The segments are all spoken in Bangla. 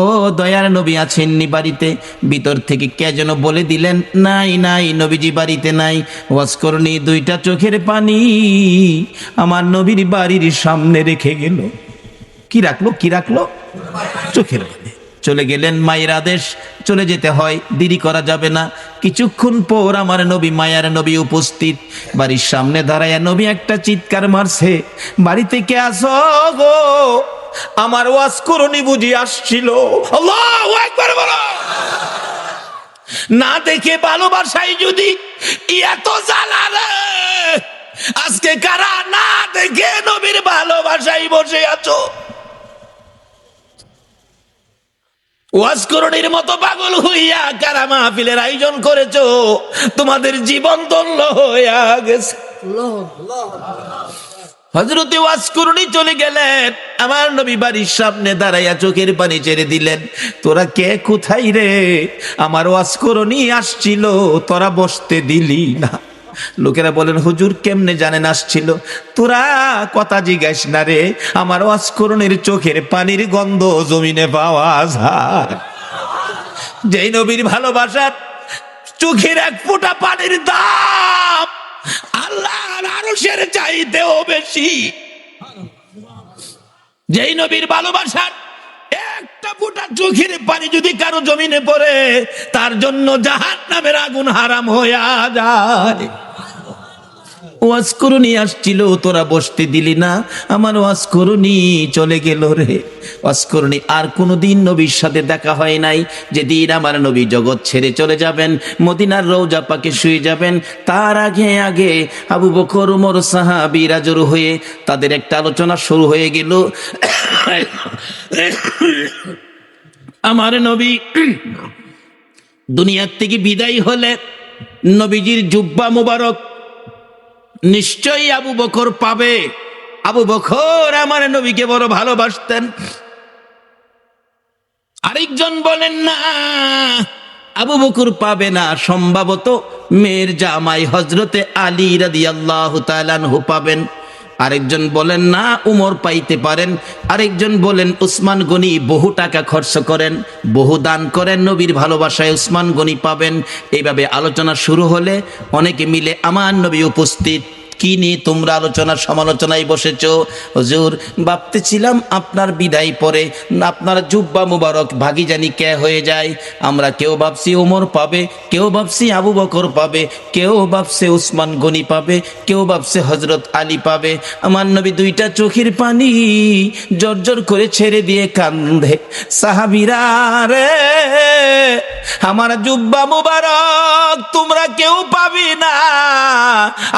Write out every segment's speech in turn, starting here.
ও দয়ার নবী আছেননি বাড়িতে? ভিতর থেকে কে যেন বলে দিলেন, নাই নাই, নবীজি বাড়িতে নাই। ওয়াজ করনি দুইটা চোখের পানি আমার নবীর বাড়ির সামনে রেখে গেল। কি রাখলো? কি রাখলো? চোখের পানি। চলে গেলেন, মায়ের আদেশ, চলে যেতে হয়, দেরি করা যাবে না। কিছুক্ষণ পর আমার নবী, মায়ার নবী উপস্থিত। বাড়ির সামনে দাঁড়ায় নবী একটা চিৎকার মারছে, বাড়িতে কে আসো গো? আমার ওয়াজ করনি বুঝি আসছিল। আল্লাহু আকবার বলো। না দেখে ভালোবাসাই যদি এত জ্বালালে, আজকে কারা না দেখে নবীর ভালোবাসাই বসে আছো? ওয়াজ করণীর মতো পাগল হইয়া কারা মাহফিলের আয়োজন করেছো? তোমাদের জীবন ধন্য হইয়া গেছে। হযরতে ওয়াজ করণী চলে গেলেন, আমার নবী বাড়ির সামনে দাঁড়াইয়া চোখের পানি ছেড়ে দিলেন। তোরা কে, কোথায় রে? আমার ওয়াজ করণী আসছিল, তোরা বসতে দিলি না। লোকেরা বলেন, হুজুর কেমনে জানেন আসছিল? তোরা কথা জিজ্ঞাস না রে, আমার ওয়াজ করণীর চোখের পানির গন্ধ জমিনে পাওয়া যায়। যেই নবীর ভালোবাসার চোখের এক ফোঁটা পানির দাম আল্লাহর আরশের চাইতেও বেশি। যেই নবীর ভালোবাসার একটা ফোঁটা চোখের পানি যদি কারো জমিনে পড়ে, তার জন্য জাহান্নামের আগুন হারাম হয়ে যায়। ওয়াজ করুনি আসছিল, তোরা বসতে দিলি না, আমার ওয়াজ করুনি চলে গেল রে। ওয়াজ করুনি আর কোনোদিন নবীর সাথে দেখা হয় নাই। যেদিন আমার নবী জগৎ ছেড়ে চলে যাবেন, মদিনার রওজা পাকে শুয়ে যাবেন, তার আগে আগে আবু বকর, ওমর সাহাবীরা জড়ো হয়ে তাদের একটা আলোচনা শুরু হয়ে গেল। আমার নবী দুনিয়ার থেকে বিদায় হলে নবীজির জুব্বা মুবারক নিশ্চয়ই আবু বকর পাবে। আবু বকর আমার নবীকে বড় ভালোবাসতেন। আরেকজন বলেন না, আবু বকর পাবে না, সম্ভবত মেয়ের জামাই হযরতে আলী রাদিয়াল্লাহু তাআলা আনহু পাবেন। আরেকজন বলেন না, উমর পাইতে পারেন। আরেকজন বলেন উসমান গনি বহু টাকা খরচ করেন, বহু দান করেন, নবীর ভালোবাসায় উসমান গনি পাবেন। এইভাবে আলোচনা শুরু হলে অনেকে মিলে আমার নবী উপস্থিত। কি নিয়ে তোমরা আলোচনা সমালোচনায় বসেছো? হুজুর ভাবতেছিলাম আপনার বিদায় পরে আপনার জুব্বা মুবারক ভাগি জানি কে হয়ে যায়। আমরা কেউ ভাবছি ওমর পাবে, কেউ ভাবছি আবু বকর পাবে, কেউ ভাবছে উসমান গনি পাবে, কেউ ভাবছে হযরত আলী পাবে। আমার নবী দুইটা চোখের পানি জর্জর করে ছেড়ে দিয়ে কান্দে, সাহাবীরা রে আমার জুব্বা মুবারক তোমরা কেউ পাবি না,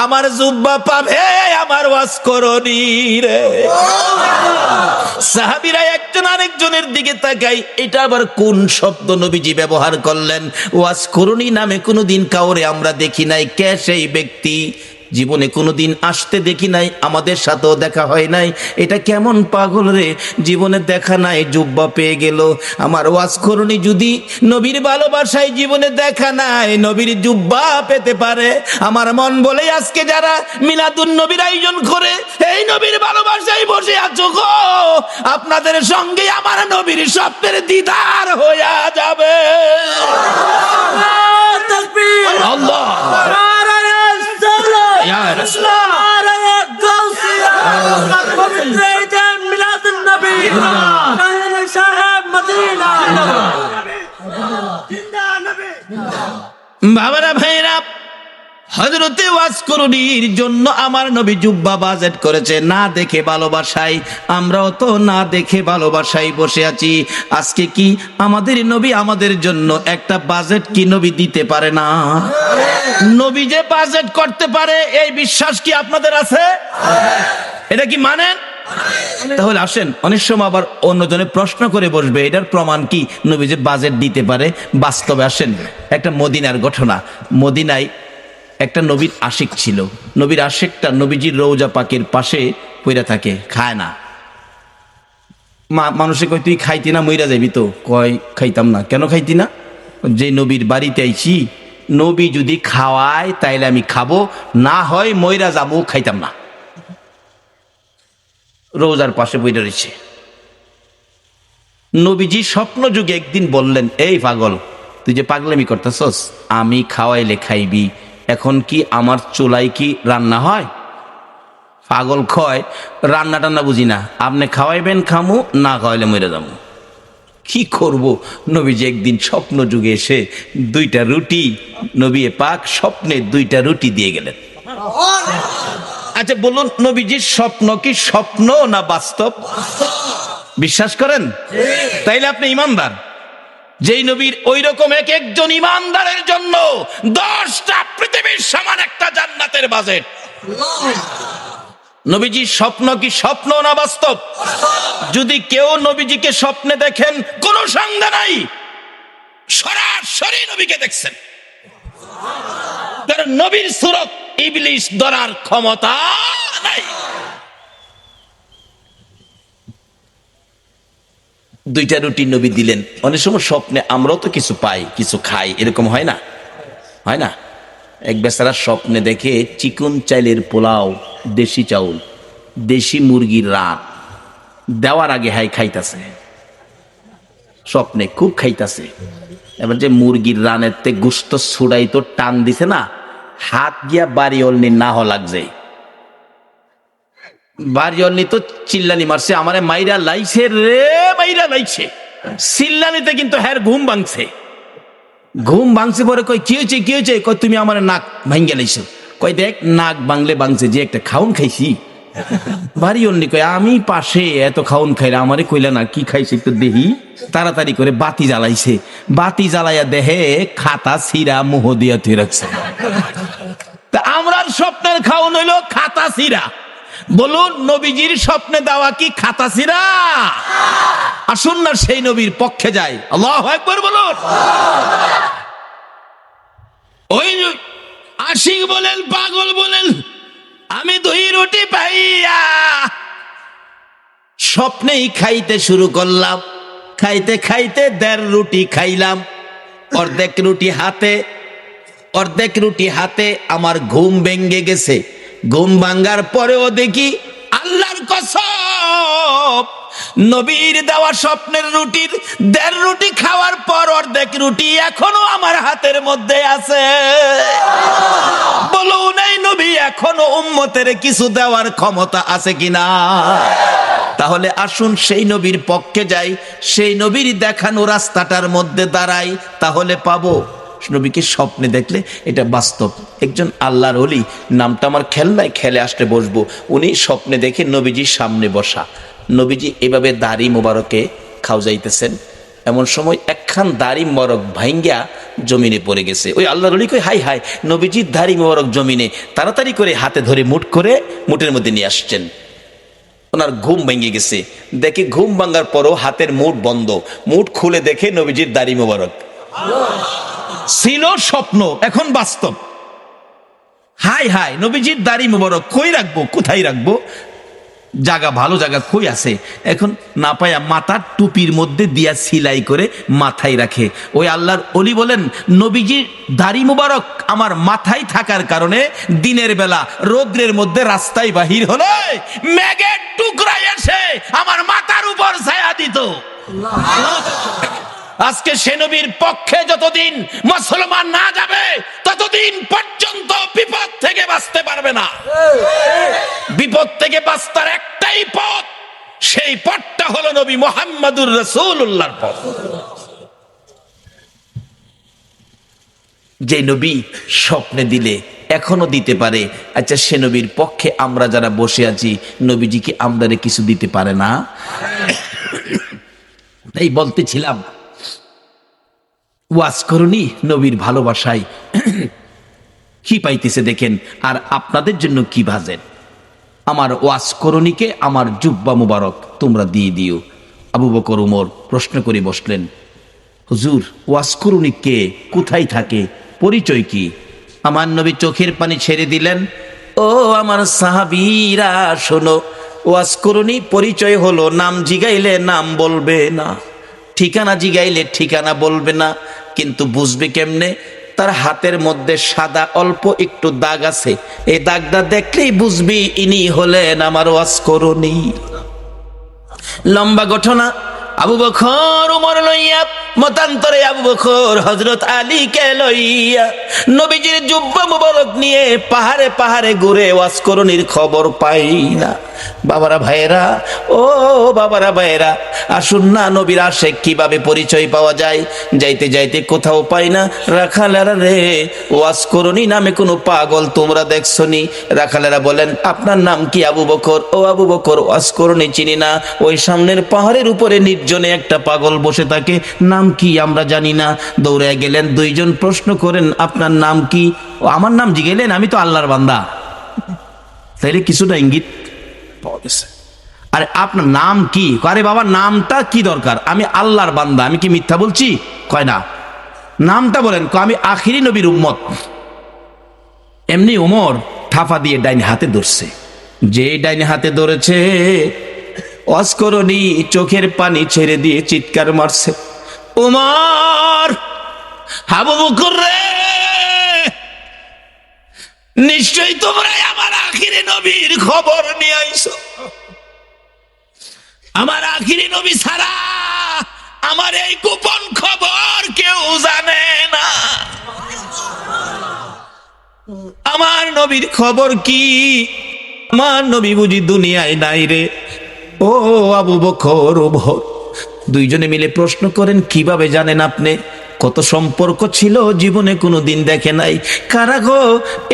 আমার জুব্বা পাবে আমার ওয়াজ করণী রে। সাহাবীরা একজন আরেকজনের দিকে তাকাই, এটা আবার কোন শব্দ নবীজি ব্যবহার করলেন? ওয়াজ করণী নামে কোনোদিন কাউরে আমরা দেখি নাই। কে সেই ব্যক্তি? জীবনে কোনোদিন আসতে দেখি নাই, আমাদের সাথেও দেখা হয় নাই। এটা কেমন পাগল রে, জীবনে দেখা নাই, জুব্বা পেয়ে গেল। আমার ওয়াজ করণী যদি নবীর ভালোবাসায় জীবনে দেখা নাই, নবীর জুব্বা পেতে পারে। আমার মন বলে আজকে যারা মিলাদুন নবীর আয়োজন করে এই নবীর ভালোবাসায় বসে আছো গো, আপনাদের সঙ্গে আমার নবীর স্বপ্নের দিদার হয়ে যাবে। আল্লাহ يا رسول বাবারা ভাইরা, হযরতে ওয়াজ করণীর জন্য আমার নবী জুব্বা বাজেট করেছে না দেখে ভালোবাসায়। আমরাও তো না দেখে ভালোবাসায় বসে আছি। আজকে কি আমাদের নবী আমাদের জন্য একটা বাজেট কি নবী দিতে পারে না? নবী যে বাজেট করতে পারে এই বিশ্বাস কি আপনাদের আছে? এটা কি মানেন? তাহলে আসেন, অনেক সময় আবার অন্যজনে প্রশ্ন করে বসবে এটার প্রমাণ কি নবী যে বাজেট দিতে পারে। বাস্তবে আসেন একটা মদিনার ঘটনা। মদিনায় একটা নবীর আশিক ছিল। নবীর আশিকটা নবীজির রওজা পাকের পাশে পইরা থাকে, খায় না। মানুষে কয় তুই খাইতি না, মইরা যাবি তো। কয় খাইতাম না। কেন খাইতি না? যে নবীর বাড়িতে আইছি, নবী যদি খাওয়ায় তাইলে আমি খাবো, না হয় মইরা যাবো, খাইতাম না। রোজার পাশে বইটা রয়েছে। নবীজি স্বপ্ন যুগে একদিন বললেন, এই পাগল, তুই যে পাগলামি করতেছস, আমি খাওয়াইলে খাইবি, এখন কি আমার চুলাই কি রান্না হয়? পাগল কয়, রান্না টান্না বুঝি না, আপনি খাওয়াইবেন খামু, না খাওয়াইলে মরে যাবো। কি করব? নবীজি একদিন স্বপ্ন যুগে এসে 2টা রুটি, নবী পাক স্বপ্নে 2টা রুটি দিয়ে গেলেন। আচ্ছা বলুন, নবীজির স্বপ্ন কি স্বপ্ন না বাস্তব? বিশ্বাস করেন? তাইলে আপনি ইমানদার। যেই নবীর ওই রকম এক একজন ইমানদারের জন্য 10টা পৃথিবীর সমান একটা জান্নাতের বাজেট। নবীজির স্বপ্ন কি স্বপ্ন না বাস্তব? যদি কেউ নবীজিকে স্বপ্নে দেখেন, কোনো সন্দেহ নাই সরাসরি নবীকে দেখছেন, কারণ নবীর সূরত ইবলিস ধরার ক্ষমতা নাই। 2টা রুটি নবী দিলেন। অনেক সময় স্বপ্নে আমরাও তো কিছু পাই, কিছু খাই, এরকম হয় না? হয় না? এক বেচারা স্বপ্নে দেখে চিকন চাইলের পোলাও, দেশি চাউল, দেশি মুরগির রাত দেওয়ার আগে হাই খাইতাছে, স্বপ্নে খুব খাইতাছে। এবার যে মুরগির রানের তে গুস্ত ছুড়াই তো টান দিছে না, হাত গিয়া বাড়ি অলনি না হ লাগছে, বাড়ি অলনি তো চিল্লানি মারছে, আমারে মাইরা লাইছে রে, মাইরা লাইছে। চিল্লানিতে কিন্তু হ্যার ঘুম ভাঙছে। ঘুম ভাঙছে পরে কই, কি হয়েছে কি হয়েছে? কই, তুমি আমার নাক ভাঙ্গে লাইছো। কই, দেখ নাক ভাঙলে ভাঙছে, যে একটা খাউন খাইছি। বাড়ি অন্যি কয়, আমি পাশে এত খাউন খাইলে আমারে কইলা না, কি খাইছে একটু দেহি। তাড়াতাড়ি করে বাতি জ্বালাইছে, বাতি জ্বালাইয়া দেহে খাতা ছিঁড়া মুহ দিয়া তুই রাখছে। তা আমরার স্বপ্নের খাউন হইলো খাতা ছিঁড়া। বলুন, নবীজির স্বপ্নে দেওয়া কি খাতা ছিঁড়া? আসুন না সেই নবীর পক্ষে যাই। আল্লাহু আকবার বলুন। ওই আশিক বলেন, পাগল বলেন, আমি 2 রুটি পাইয়া স্বপ্নেই খাইতে শুরু করলাম। খাইতে খাইতে 1.5 রুটি খাইলাম। অর্ধেক রুটি হাতে আমার ঘুম ভেঙে গেছে। ঘুম ভাঙ্গার পরেও দেখি, আল্লাহর কসম, নবীর দেওয়া স্বপ্নের রুটির 1.5 রুটি খাওয়ার পর অর্ধেক রুটি এখনো আমার হাতের মধ্যে আছে। বলুন, এই নবী এখনো উম্মতের কিছু দেওয়ার ক্ষমতা আছে কিনা? তাহলে আসুন সেই নবীর পক্ষে যাই, সেই নবীর দেখানো রাস্তাটার মধ্যে দাঁড়াই, তাহলে পাবো। নবীকে স্বপ্নে দেখলে এটা বাস্তব। একজন আল্লাহর ওলি, নামটা আমার খেয়াল নাই, খেলে আসতে বসবো, উনি স্বপ্নে দেখে নবীজির সামনে বসা। নবীজি এভাবে দাড়ি মোবারকে খাও যাইতেছেন, এমন সময় একখান দাড়ি মোবারক ভাঙ্গা জমিনে পড়ে গেছে। ওই আল্লাহর ওলি কই, হাই হাই, নবীজির দাড়ি মোবারক জমিনে। তাড়াতাড়ি করে হাতে ধরে মুঠের মধ্যে নিয়ে আসছেন। ওনার ঘুম ভেঙে গেছে, দেখে ঘুম ভাঙার পরও হাতের মুঠ বন্ধ। মুঠ খুলে দেখে নবীজির দাড়ি মোবারক। ছিল স্বপ্ন, এখন বাস্তব। হাই হাই, নবীজির দাড়ি মোবারক কই রাখবো, কোথায় রাখবো? জায়গা, ভালো জায়গা কই আছে? এখন না পায়া মাথার টুপির মধ্যে দিয়া সিলাই করে মাথায় রাখে। ওই আল্লাহর ওলি বলেন, নবীজির দাড়ি মোবারক আমার মাথায় থাকার কারণে দিনের বেলা রৌদ্রের মধ্যে রাস্তায় বাহির হলে মেঘের টুকরাই এসে আমার মাথার উপর ছায়া দিত। আজকে সে নবীর পক্ষে যতদিন মুসলমান না যাবে, ততদিন পর্যন্ত বিপদ থেকে বাঁচতে পারবে না। বিপদ থেকে বাঁচার একটাই পথ, সেই পথটা হলো নবী মুহাম্মদুর রাসূলুল্লাহর পথ। যে নবী স্বপ্নে দিলে এখনো দিতে পারে, আচ্ছা সে নবীর পক্ষে আমরা যারা বসে আছি, নবীজি কি আমাদের কিছু দিতে পারে না? তাই বলতেছিলাম, ওয়াজ করুনি নবীর ভালোবাসায় কি পাইতেছে দেখেন, আর আপনাদের জন্য কি ভাজেন। আমার ওয়াজ করুনিকে আমার জুব্বা মুবারক তোমরা দিয়ে দিও। আবু বকর উমর প্রশ্ন করে বসলেন, হুজুর ওয়াজ করুনি কে, কোথায় থাকে, পরিচয় কি? আমার নবী চোখের পানি ছেড়ে দিলেন, ও আমার সাহাবীরা শোনো, ওয়াজ করুনি পরিচয় হলো, নাম জিগাইলে নাম বলবে না, ঠিকানা জিগাইলে ঠিকানা বলবে না, কিন্তু বুঝবে কেমনে? তার হাতের মধ্যে সাদা অল্প একটু দাগ আছে, এই দাগটা দেখলেই বুঝবি ইনি হলেন আমার ওয়াজ করুনি। লম্বা ঘটনা, আবু বকর ওমর লইয়া, মতান্তরে আবু বকর হযরত আলীকে লইয়া নবীজির জুব্বা মুবারক নিয়ে পাহাড়ে পাহাড়ে ঘুরে ওয়াজ করণীর খবর পাই না। বাবারা ভাইয়েরা, ও বাবারা ভাইয়েরা, আসুন না নবীর আশেক কিভাবে পরিচয় পাওয়া যায়। যাইতে যাইতে কোথাও পাই না। রাখালেরা রে, ওয়াজ করণী নামে কোনো পাগল তোমরা দেখছনি? রাখালেরা বলেন, আপনার নাম কি? আবু বকর। ও আবু বকর, ওয়াজ করণী চিনি না। ওই সামনের পাহাড়ের উপরে নির্জনে একটা পাগল বসে থাকে, নাম কি আমরা জানি না। দৌড়ে গেলেন, দুইজন প্রশ্ন করেন, আপনার নাম কি? ও, আমার নাম জিগেলেন, আমি তো আল্লাহর বান্দা। তাইলে কিছুটা ইঙ্গিত পাওয়া গেছে। আরে আপনার নাম কি? আরে বাবা, নামটা কি দরকার? আমি আল্লাহর বান্দা, আমি কি মিথ্যা বলছি? কয় না, নামটা বলেন। আমি আখিরি নবীর উম্মত। এমনি ওমর থাফা দিয়ে ডাইনে হাতে ধরছে। যে ডাইনে হাতে ধরেছে, ওয়াজ করণী চোখের পানি ছেড়ে দিয়ে চিৎকার মারছে, ওমর, আবু বকর রে, নিশ্চয়ই তোমরা আমার আখিরি নবীর খবর নিয়ে আইছো। আমার আখিরি নবী ছাড়া আমার এই গোপন খবর কেউ জানে না। আমার নবীর খবর কি? আমার নবী বুঝি দুনিয়ায় নাই রে? ও আবু বকর, ওমর দুইজনে মিলে প্রশ্ন করেন, কিভাবে জানেন আপনি? কত সম্পর্ক ছিল, জীবনে কোনো দিন দেখে নাই। কারা গো?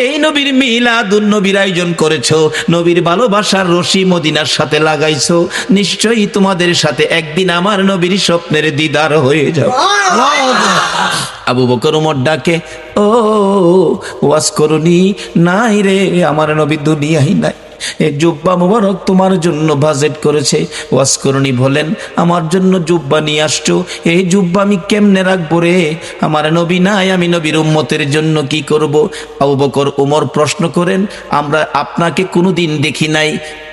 এই নবীর মিলাদুন নবীর আয়োজন করেছো, নবীর ভালোবাসার রশি মদিনার সাথে লাগাইছো, নিশ্চয়ই তোমাদের সাথে একদিন আমার নবীর স্বপ্নের দিদার হয়ে যাবে। আবু বকর ওমর ডাকে, ও ওয়াজ করনি? নাই রে, আমার নবী দুনিয়ায় নাই। এই জুব্বা মুবারক তোমার জন্য বাজেট করেছে। ওয়াজ করনি বলেন, আমার জন্য জুব্বা নিয়ে আসছো, এই জুব্বা আমি কেমনে রাখবো রে? আমার নবী নাই, আমি নবীর উম্মতের জন্য কি করব? আবু বকর ওমর প্রশ্ন করেন, আমরা আপনাকে কোনোদিন দেখি নাই,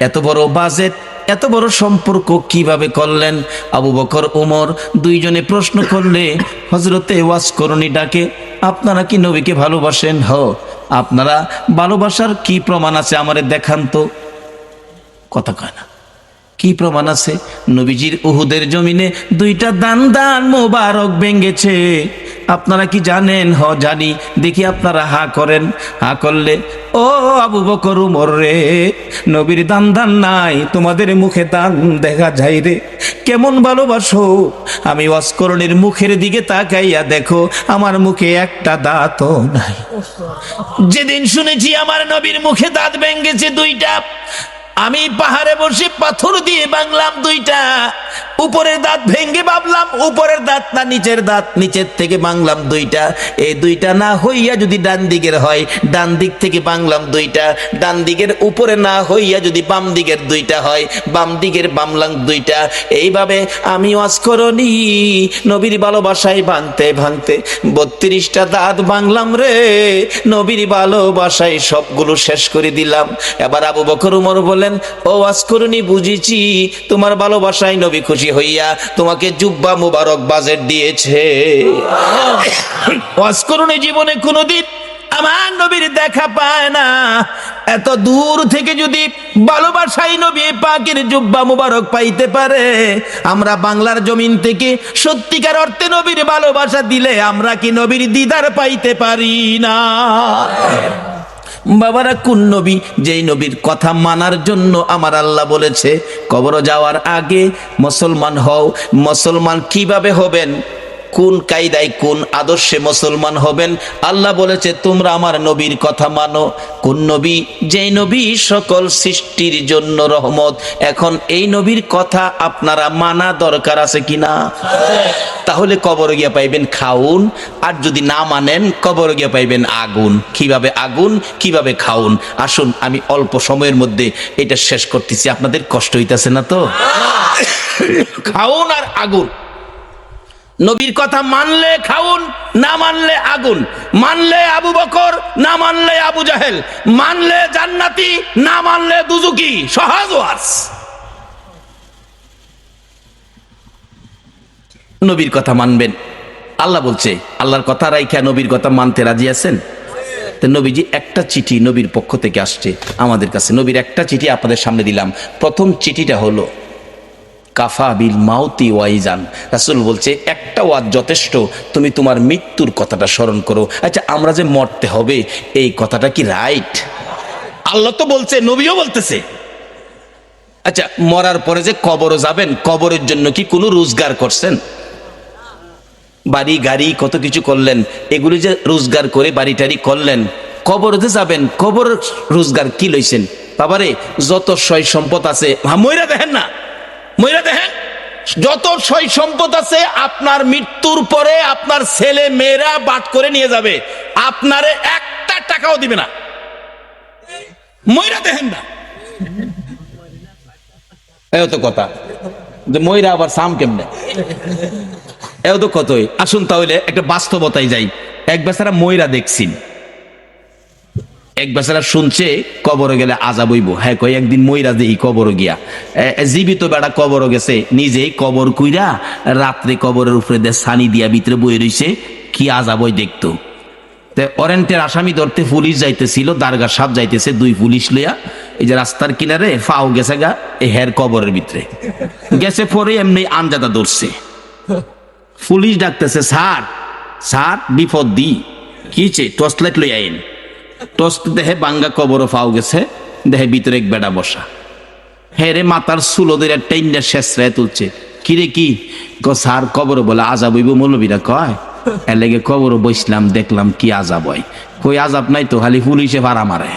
এত বড় বাজেট, এত বড় সম্পর্ক কিভাবে করলেন? আবু বকর ওমর দুইজনে প্রশ্ন করলে হযরতে ওয়াজ করনি ডাকে, আপনারা কি নবীকে ভালোবাসেন? হ। আপনারা ভালোবাসার কি প্রমাণ আছে আমারে দেখান তো। কথা কয় না, কি প্রমাণ আছে? নবীজির উহুদের জমিনে দুইটা দান মোবারক ভেঙেছে, আপনারা কি জানেন? হ জানি। দেখি আপনারা হা করেন। হা করলে, ও আবু বকর ওমর রে, নবীর দান নাই, তোমাদের মুখে দান দেখা যায় রে। কেমন ভালোবাসো? আমি ওয়াজ করণীর মুখের দিকে তাকাইয়া দেখো, আমার মুখে একটা দাঁতও নাই। যেদিন শুনেছি আমার নবীর মুখে দাঁত ভেঙেছে দুইটা, আমি পাহাড়ে বসে পাথর দিয়ে ভাঙলাম দুইটা। উপরের দাঁত ভেঙে ভাবলাম উপরের দাঁত না নিচের দাঁত, নিচের থেকে ভাঙলাম দুইটা। এই দুইটা না হইয়া যদি ডান দিকের হয়, ডান দিক থেকে ভাঙলাম দুইটা। ডান দিকের উপরে না হইয়া যদি বাম দিকের দুইটা হয়, বাম দিকের ভাঙলাম দুইটা। এইভাবে আমি ওয়াজ করনি নবীর ভালোবাসায় ভাঙতে ভাঙতে 32টা দাঁত ভাঙলাম রে। নবীর ভালোবাসায় সবগুলো শেষ করে দিলাম। এবার আবু বকর ওমর বলেন, ও ওয়াজ করনি, বুঝেছি তোমার ভালোবাসায় নবী খুশি হইয়া তোমাকে জুব্বা মুবারক বাজেট দিয়েছে। ওয়াজ করনি জীবনে কোনোদিন আমার নবীর দেখা পায় না। এত দূর থেকে যদি ভালোবাসাই নবী পাকের জুব্বা মুবারক পাইতে পারে, আমরা বাংলার জমিন থেকে সত্যিকার অর্থে নবীর ভালোবাসা দিলে আমরা কি নবীর দিদার পাইতে পারি না? বাবারা, কোন নবী? যেই নবীর কথা মানার জন্য আমার আল্লাহ বলেছে কবর যাওয়ার আগে মুসলমান হও। মুসলমান কিভাবে হবেন? কোন কায়দায়, কোন আদর্শে মুসলমান হবেন? আল্লাহ বলেছে তোমরা আমার নবীর কথা মানো। কোন নবী? যেই নবী সকল সৃষ্টির জন্য রহমত। এখন এই নবীর কথা আপনারা মানা দরকার আছে কিনা? তাহলে কবর গিয়া পাইবেন খাউন, আর যদি না মানেন কবর গিয়া পাইবেন আগুন। কিভাবে আগুন, কিভাবে খাউন? আসুন আমি অল্প সময়ের মধ্যে এটা শেষ করতেছি, আপনাদের কষ্ট হইতাছে না তো? খাউন আর আগুন। নবীর কথা মানলে খাউন, না মানলে আগুন। মানলে আবু বকর, না মানলে আবু জাহেল। মানলে জান্নাতি, না মানলে দুজুকি। সহজ ওয়াজ। নবীর কথা মানবেন। আল্লাহ বলছে, আল্লাহর কথা রাইখা নবীর কথা মানতে রাজি আছেন? তো নবীজি একটা চিঠি নবীর পক্ষ থেকে আসছে আমাদের কাছে। নবীর একটা চিঠি আপনাদের সামনে দিলাম। প্রথম চিঠিটা হলো কাফা বিল মাউতি ওয়াইজান। রাসূল বলছে একটা ওয়াজ যথেষ্ট, তুমি তোমার মৃত্যুর কথাটা স্মরণ করো। আচ্ছা, আমরা যে মরতে হবে এই কথাটা কি রাইট? আল্লাহ তো বলছে, নবীও বলতেছে। আচ্ছা, মরার পরে যে কবরে যাবেন, কবরের জন্য কি কোনো রোজগার করছেন? বাড়ি গাড়ি কত কিছু করলেন, এগুলি যে রোজগার করে বাড়ি টাড়ি করলেন, কবরতে যাবেন, কবর রোজগার কি লইছেন? বাবারে, যত সয় সম্পদ আছে, মইরা দেখেন না, মইরা দেখেন, যত সয় সম্পদ আছে আপনার মৃত্যুর পরে আপনার ছেলে মেয়েরা বাট করে নিয়ে যাবে, আপনারে একটা টাকাও দিবে না। মইরা দেখেন না, এও তো কথা যে মইরা আবার সাম কেমনে, এও তো কতই। আসুন তাহলে একটা বাস্তবতায় যাই। এক বেচারা মইরা দেখছেন, এক বেচারা শুনছে কবরে গেলে আযাব হইব। হ্যাঁ কই একদিন মইরা দেই কবরে গিয়া, জীবিত বেড়া কবরে গেছে, নিজেই কবর কইরা রাত্রে কবরের উপরে দিয়ে ছানি দিয়া ভিতরে বই রইছে, কি আযাব হই দেখতো। ওয়ারেন্টের আসামি ধরতে পুলিশ যাইতেছিল, দারগা সাহেব যাইতেছে, দুই পুলিশ লইয়া এই যে রাস্তার কিনারে ফাও গেছে গা এই হের কবরের ভিতরে গেছে, পরে এমনি আঞ্জাদা ধরছে। পুলিশ ডাকতেছে, স্যার স্যার বিপদ দি, কিছে? টর্চ লাইট লই আইন। টর্চ দেখে বাঙ্গা কবর ফাও গেছে, দেখে ভিতরে এক বেড়া বসা। হ্যাঁ রে, মাথার চুলো ধরে টেইনটা শেষরায় তুলছে। কিরে কি? স্যার কবরে বলে আযাব হইব, মৌলবীরা কয়, এর লেগে কবর বসলাম, দেখলাম কি আযাব হয়। কই আযাব নাই তো, খালি পুলিশে ভাড়া মারে।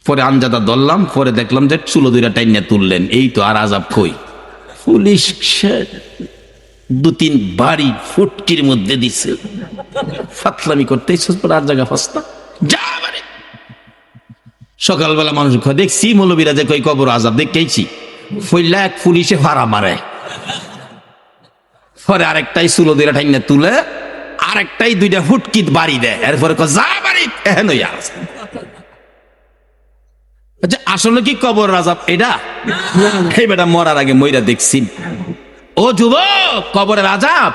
পরে আঞ্জাদা ধরলাম, পরে দেখলাম যে চুলো দুইটা টাইনে তুললেন, এই তো, আর আযাব কই? পুলিশ দু তিন বাড়ি ফুটকির মধ্যে দিছে। ফাতলামি করতে আর জায়গা ফাস্তা যা বাড়ি। সকালবেলা মানুষ দেখছি মৌলবীরা যে কই কবর আযাব দেখেছি, ফইলা এক পুলিশে ভাড়া মারে। পরে আরেকটাই চুলো দুইটা টাইনে তুলে, আরেকটাই দুইটা ফুটকিত বাড়ি দেয়, এরপরে যা বাড়ি এহেন আছে। আচ্ছা, আসলে কি কবর আযাব এটা? এই বেটা মরার আগে মইরা দেখছি। ও যুবক, কবরের আযাব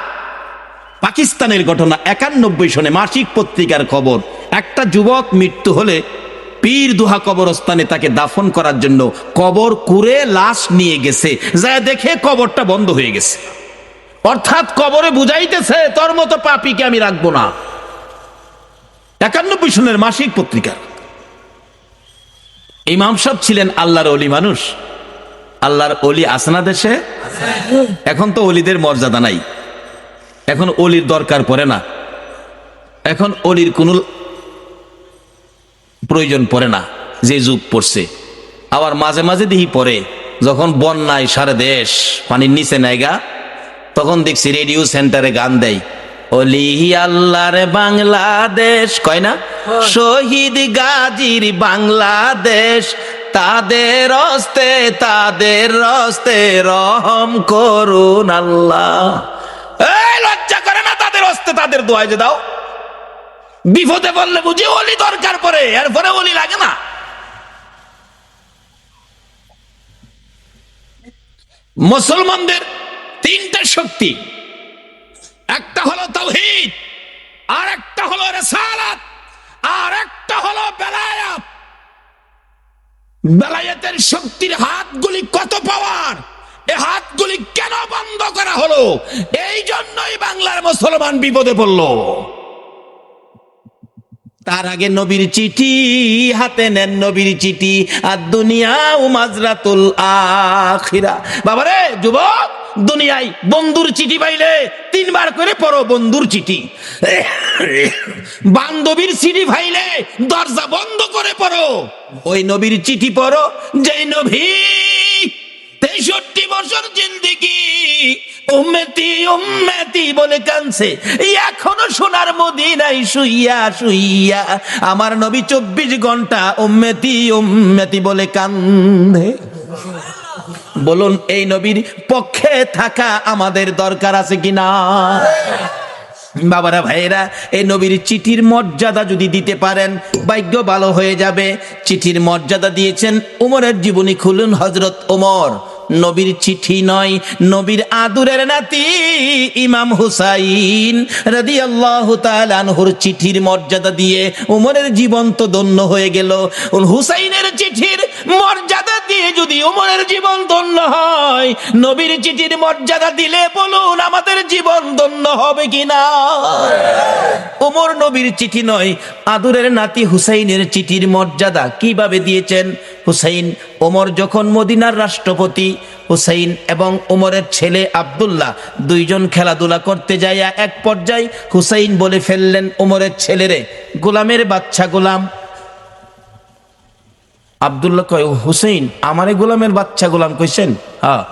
পাকিস্তানের ঘটনা। 91 সনে মাসিক পত্রিকার খবর, একটা যুবক মৃত্যু হলে পীর দুহা কবরস্থানে তাকে দাফন করার জন্য কবর কুড়ে লাশ নিয়ে গেছে, যা দেখে কবরটা বন্ধ হয়ে গেছে। অর্থাৎ কবরে বুঝাইতেছে, তোর মতো পাপীকে আমি রাখবো না। 91 সনের মাসিক পত্রিকা। ইমাম সাহেব ছিলেন আল্লাহর ওলি মানুষ। আল্লাহর ওলি আসনা দেশে, এখন তো ওলিদের মর্যাদা নাই, এখন ওলির দরকার পড়ে না, এখন ওলির কোন প্রয়োজন পড়ে না, যে যুগ পড়ছে। আবার মাঝে মাঝে দিহি পড়ে, যখন বন্যায় সারা দেশ পানির নিচে নাইগা, তখন দেখছি রেডিও সেন্টারে গান দেয়, ওলি আল্লাহর বাংলাদেশ, কয় না, শহীদ গাজীর বাংলাদেশ, তাদের হস্তে রহম করুন আল্লাহ। এই লজ্জা করে না তাদের হস্তে তাদের দোয়াই যে দাও? বিপদে বললে বুঝি ওলি দরকার পড়ে, এরপরে ওলি লাগে না। মুসলমানদের তিনটা শক্তি, একটা হলো তাওহীদ, আর একটা হলো রিসালাত, আর একটা হলো বেলায়াত। বেলায়েতের শক্তির হাতগুলি কত পাওয়ার, এই হাতগুলি কেন বন্ধ করা হলো? এই জন্যই বাংলার মুসলমান বিপদে পড়ল। তার আগে নবীর চিঠি হাতে নেন, নবীর চিঠি, আর দুনিয়া ও মাজরাতুল আখিরা। বাবারে যুবক, দুনিয়ায় বন্ধুর চিঠি পাইলে 3 বার করে পড়ো বন্ধুর চিঠি। বান্ধবীর চিঠি পাইলে দরজা বন্ধ করে পড়ো। ওই নবীর চিঠি পড়ো যেই নবী 63 বছর জিন্দেগি উম্মতি উম্মতি বলে কাঁদছে, এখনো সোনার মদিনায় শুইয়া শুইয়া আমার নবী 24 ঘন্টা উম্মতি উম্মতি বলে কান্দে। বলুন, এই নবীর পক্ষে থাকা আমাদের দরকার আছে কিনা? বাবারা ভাইয়েরা, এই নবীর চিঠির মর্যাদা যদি দিতে পারেন, ভাগ্য ভালো হয়ে যাবে। চিঠির মর্যাদা দিয়েছেন, উমরের জীবনী খুলুন, হযরত ওমর নবীর চিঠি নয়, নবীর আদুরের নাতি ইমাম হুসাইন রাদিয়াল্লাহু তাআলা আনহুর চিঠির মর্যাদা দিয়ে ওমরের জীবন তো ধন্য হয়ে গেল। হুসাইনের চিঠির মর্যাদা দিয়ে যদি ওমরের জীবন ধন্য হয়, নবীর চিঠির মর্যাদা দিলে বলুন আমাদের জীবন ধন্য হবে কিনা? ওমর নবীর চিঠি নয়, আদুরের নাতি হুসাইনের চিঠির মর্যাদা কিভাবে দিয়েছেন? হুসাইন, ওমর যখন মদিনার রাষ্ট্রপতি, হুসাইন এবং ওমরের ছেলে আব্দুল্লাহ দুইজন খেলাধুলা করতে যায়, এক পর্যায়ে হুসাইন বলে ফেললেন ওমরের ছেলেরে, গোলামের বাচ্চা গোলাম। আব্দুল্লাহ কয়, হুসাইন আমারে গোলামের বাচ্চা গোলাম কইছেন? হ্যাঁ,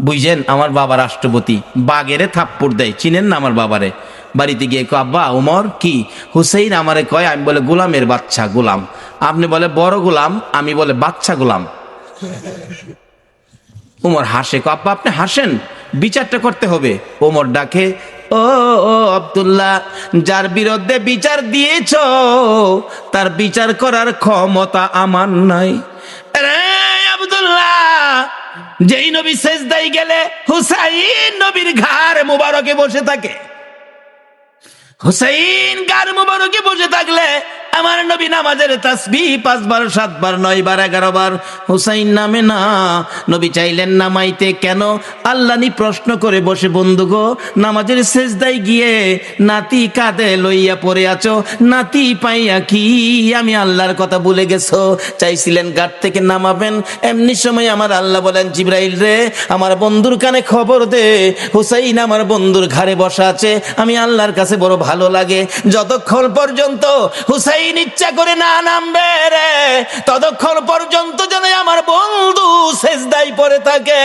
বুঝছেন আমার বাবা রাষ্ট্রপতি, বাগেরে থাপ্পড় দেয়, চিনেন না আমার বাবারে? বাড়িতে গিয়ে কয়, আব্বা ওমর কি? হুসাইন আমারে কয়, আমি বলে গোলামের বাচ্চা গোলাম, আপনি বলে বড় গোলাম, আমি বলে বাচ্চা গোলাম। ওমর হাসে, কয় আব্বা আপনি হাসেন, বিচারটা করতে হবে। ওমর ডাকে, ও আব্দুল্লাহ, যার বিরুদ্ধে বিচার দিয়েছ তার বিচার করার ক্ষমতা আমার নাই। রে আব্দুল্লাহ, যেই নবী সেজদায় গেলে হুসাইন নবীর ঘাড় মুবারকে বসে থাকে, হুসাইন ঘাড় মুবারকে বসে থাকলে আমার নবী নামাজের তাসবিহ 5 বার 7 বার 9 বার 11 বার হুসাইন নামে না। নবী চাইলেন নামাইতে, কেন? আল্লাহনি প্রশ্ন করে বসে, বন্ধু গো, নামাজের সেজদায় গিয়ে নাতি কাঁধে লইয়া পড়ে আছো, নাতি পাইয়া কি আমি আল্লাহর কথা ভুলে গেছো? চাইছিলেন ঘাট থেকে নামাবেন, এমনি সময় আমার আল্লাহ বলেন, জিবরাইল রে, আমার বন্ধুর কানে খবর দে, হুসাইন আমার বন্ধুর ঘাড়ে বসা আছে, আমি আল্লাহর কাছে বড় ভালো লাগে, যতক্ষণ পর্যন্ত হুসাইন ইচ্ছা করে না নামবে রে, ততক্ষণ পর্যন্ত যেন আমার বন্ধু সেজদায় পড়ে থাকে।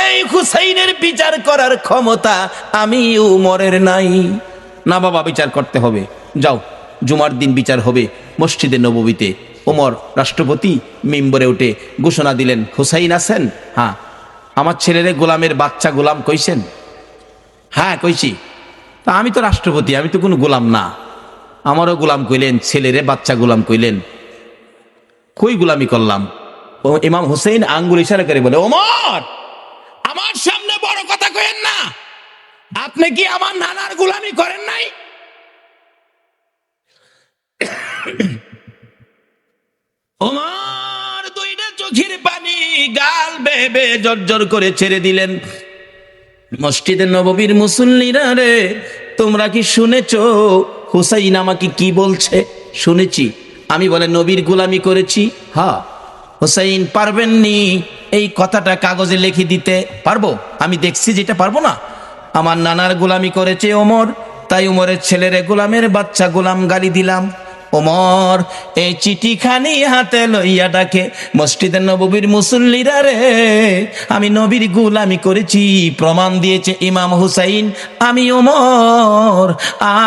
এই হুসাইনের বিচার করার ক্ষমতা আমি উমরের নাই। না বাবা, বিচার করতে হবে, যাও, জুমার দিন বিচার হবে মসজিদে নববীতে। ওমর রাষ্ট্রপতি মিম্বরে উঠে ঘোষণা দিলেন, হুসাইন আছেন? হ্যাঁ। আমার ছেলেরে গোলামের বাচ্চা গোলাম কইছেন? হ্যাঁ কইছি। তা আমি তো রাষ্ট্রপতি, আমি তো কোনো গোলাম না, আমারও গোলাম কইলেন, ছেলেরে বাচ্চা গোলাম কইলেন, কই গোলামি করলাম? ও ইমাম হুসাইন আঙ্গুল ইশারা করে বলে, ওমর, আমার সামনে বড় কথা কইেন না, আপনি কি আমার নানার গোলামি করেন নাই? ওমর দুইটা চোখের পানি গাল বেয়ে বেয়ে জর্জর করে ছেড়ে দিলেন। মসজিদে নববীর মুসল্লিরা রে, তোমরা কি শুনেছ হুসাইন আমাকে কি বলছে? শুনেছি। আমি বলে নবীর গোলামি করেছি। হ্যাঁ। হুসাইন পারবেননি এই কথাটা কাগজে লিখে দিতে? পারবো, আমি দেখছি যেটা পারবো না। আমার নানার গোলামি করেছে ওমর, তাই ওমরের ছেলেরে গোলামের বাচ্চা গোলাম গালি দিলাম। ওমর এই চিঠিখানি হাতে লইয়া ডাকে, মসজিদে নববীর মুসল্লিরা রে, আমি নবীর গোলামি করেছি, প্রমাণ দিয়েছে ইমাম হুসাইন, আমি ওমর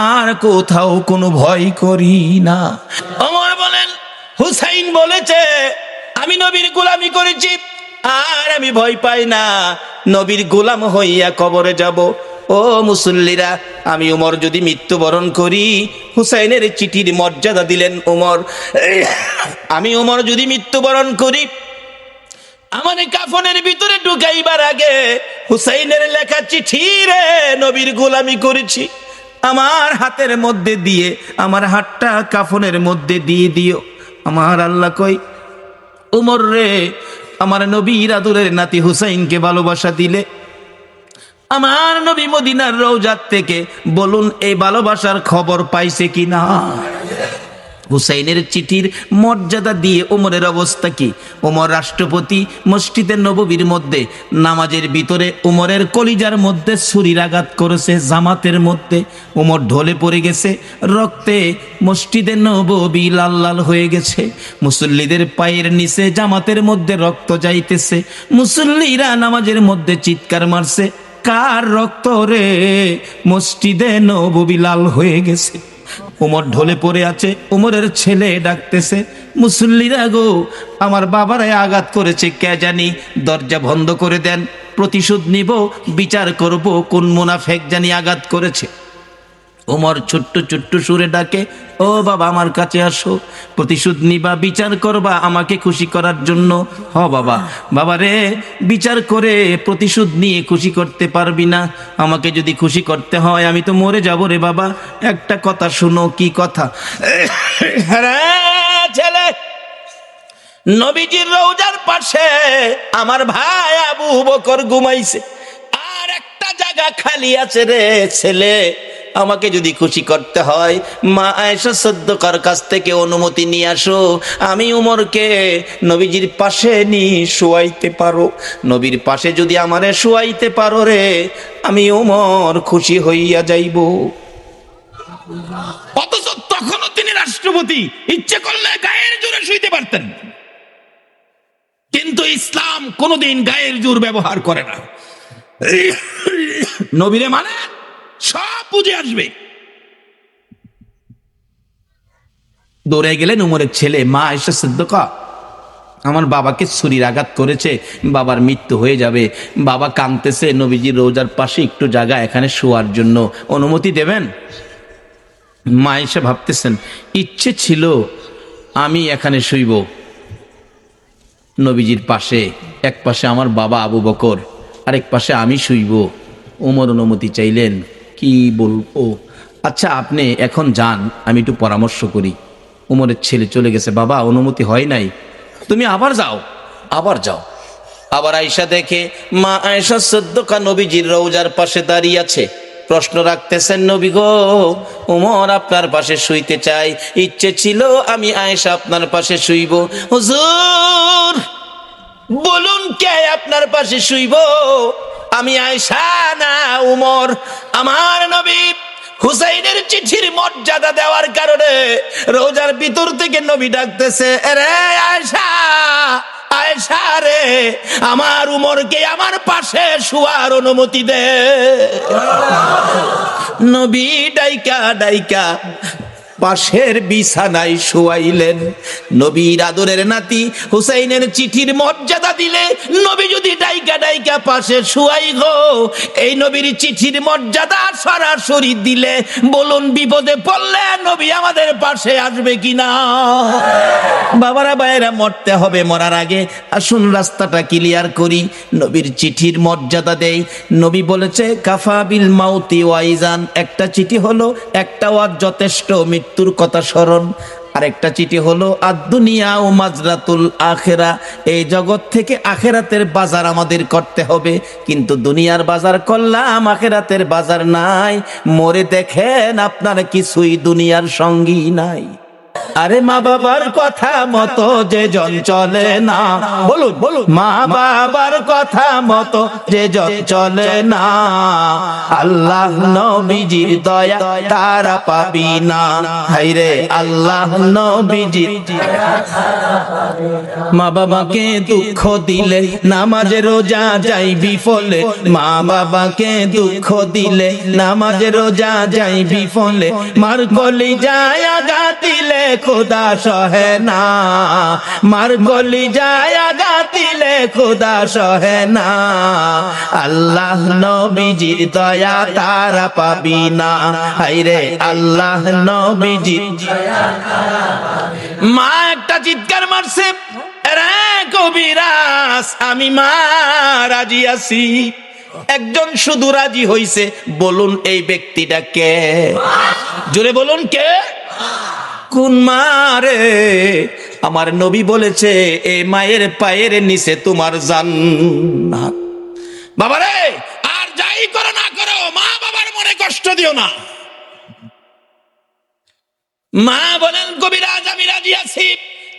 আর কোথাও কোনো ভয় করি না। ওমর বলেন, হুসাইন বলেছে আমি নবীর গোলামি করেছি আর আমি ভয় পাই না, নবীর গোলাম হইয়া কবরে যাব। ও মুসল্লিরা, আমি ওমর যদি মৃত্যুবরণ করি, হুসাইনের চিঠির মর্যাদা দিলেন ওমর, আমি ওমর যদি মৃত্যুবরণ করি, আমার কাফনের ভিতরে ঢুকাইবার আগে হুসাইনের লেখা চিঠি রে, নবীর গোলামি করেছি, আমার হাতের মধ্যে দিয়ে, আমার হাতটা কাফনের মধ্যে দিয়ে দিও। আমার আল্লাহ কই, ওমর রে, আমার নবীর আদরের নাতি হুসাইনকে ভালোবাসা দিলে, আমার নবী মদিনার রওজাত থেকে বলুন এই ভালোবাসার খবর পাইছে কিনা? হুসাইনের চিঠির মর্যাদা দিয়ে ওমরের অবস্থা কি? ওমর রাষ্ট্রপতি, মসজিদের নববীর মধ্যে নামাজের ভিতরে ওমরের কলিজার মধ্যে ছুরির আঘাত করেছে, জামাতের মধ্যে ওমর ঢলে পড়ে গেছে, রক্তে মসজিদের নববী লাল লাল হয়ে গেছে, মুসল্লিদের পায়ের নিচে জামাতের মধ্যে রক্ত যাইতেছে, মুসল্লিরা নামাজের মধ্যে চিৎকার মারছে, কার রক্ত রে? মসজিদে নববী লাল হয়ে গেছে। ওমর ঢলে পড়ে আছে, ওমরের ছেলে ডাকতেছে, মুসল্লিরা গো, আমার বাবারে আঘাত করেছে, কে জানি, দরজা বন্ধ করে দেন, প্রতিশোধ নিব, বিচার করব কোন মুনাফেক জানি আঘাত করেছে। ওমর ছোট্ট ছোট্ট সুরে ডাকে, ও বাবা আমার কাছে আসো, প্রতিশোধ নিবা, বিচার করবা আমাকে খুশি করার জন্য। হ বাবা, বাবা রে, বিচার করে প্রতিশোধ নিয়ে খুশি করতে পারবি না, আমাকে যদি খুশি করতে হয় আমি তো মরে যাব রে বাবা। একটা কথা শুনো। কি কথা? হ্যাঁ ছেলে, নবীজির রওজার পাশে আমার ভাই আবু বকর ঘুমাইছে, আর একটা জায়গা খালি আছে রে ছেলে, আমাকে যদি খুশি করতে হয় মা আয়েশা সিদ্দিকার কাছ থেকে অনুমতি নিয়ে আসো, আমি উমরকে নবীজির পাশে নিয়ে শোয়াইতে পারো। নবীর পাশে যদি আমারে শোয়াইতে পারো রে, আমি উমর খুশি হইয়া যাইব। অথচ তখনও তিনি রাষ্ট্রপতি, ইচ্ছে করলে গায়ের জোরে শুইতে পারতেন, কিন্তু ইসলাম কোনোদিন গায়ের জোর ব্যবহার করে না। নবীরে মানে সব বুঝে আসবে। দৌড়ে গেলেন উমরের ছেলে, মা আয়েশা সিদ্দিকা, আমার বাবাকে ছুরির আঘাত করেছে, বাবার মৃত্যু হয়ে যাবে, বাবা কাঁদতেছে, নবীজির রোজার পাশে একটু জায়গা এখানে শোয়ার জন্য অনুমতি দেবেন? মা আয়েশা ভাবতেছেন, ইচ্ছে ছিল আমি এখানে শুইব নবীজির পাশে, এক পাশে আমার বাবা আবু বকর, আরেক পাশে আমি শুইব। ওমর অনুমতি চাইলেন, কি বলবো? আচ্ছা আপনি এখন যান, আমি একটু পরামর্শ করি। উমরের ছেলে চলে গেছে। বাবা অনুমতি হয় নাই, তুমি আবার যাও। আবার যাও। আবার আয়েশা দেখে মা আয়েশা সিদ্দিকা নবীজির রওজার পাশে দাঁড়িয়ে আছে, প্রশ্ন রাখতেছেন, নবী গো, উমর আপনার পাশে শুইতে চাই, ইচ্ছে ছিল আমি আয়েশা আপনার পাশে শুইব। হুজুর বলুন কে আপনার পাশে শুইব? আমি আয়েশা না উমর? আমার নবী হুসাইনের চিঠির মর্যাদা দেওয়ার কারণে রোজার ভিতর থেকে নবী ডাকতেছে, রে আয়েশা, আয়েশা রে, আমার উমরকে আমার পাশে শুয়ার অনুমতি দে। নবী ডাইকা ডাইকা পাশের বিছানায় শুয়াইলেন। নবীর আদরের নাতি হুসাইনের চিঠির মর্যাদা দিলে নবী যদি ডাইকা ডাইকা পাশে শুয়াই গো, এই নবীর চিঠির মর্যাদা সরাসরি দিলে বলুন বিপদে পড়লে নবী আমাদের পাশে আসবে কিনা? বাবারা ভাইয়েরা, মরতে হবে, মরার আগে আসুন রাস্তাটা ক্লিয়ার করি। নবীর চিঠির মর্যাদা দেই। নবী বলেছে কাফা বিল মাউতি ওয়াইজান, একটা চিঠি হলো একটা ওয়াজ যথেষ্ট, মৃত্যুর কথা স্মরণ। আরেকটা চিঠি হলো আদ-দুনিয়া ও মাজরাতুল আখিরা, এই জগৎ থেকে আখিরাতের বাজার আমাদের করতে হবে, কিন্তু দুনিয়ার বাজার করলাম, আখিরাতের বাজার নাই। মরে দেখেন আপনার কিছুই দুনিয়ার সঙ্গী নাই। আরে মা বাবার কথা মতো যে জন চলে না, বলুন বলুন, মা বাবার কথা মতো যে জন চলে না, আল্লাহ নবীজির দয়া তারা পাবি না। হায়রে আল্লাহ নবীজির, মা বাবাকে দুঃখ দিলে নামাজে রোজা যাইবি ফলে, মা বাবাকে দুঃখ দিলে নামাজে রোজা যাইবি ফলে, মার গলি যায় আঘাত দিলে খোদা সহে না, মার গলি যায় আঘাত দিলে খোদা সহে না, আল্লাহ নবীজির দয়া তারা পাবি না। হায়রে আল্লাহ নবীজির। মা একটা চিৎকার মারছে, রে কবিরাজ, আমি মা রাজি আছি। একজন শুধু রাজি হইছে, বলুন এই ব্যক্তিটা কে? জোরে বলুন কে? কোন মারে? আমার নবী বলেছে এই মায়ের পায়ের নিচে তোমার জান্নাত। বাবারে, আর যাই করো না করো, মা বাবার মনে কষ্ট দিও না। মা বলেন কবিরাজ আমি রাজি আছি।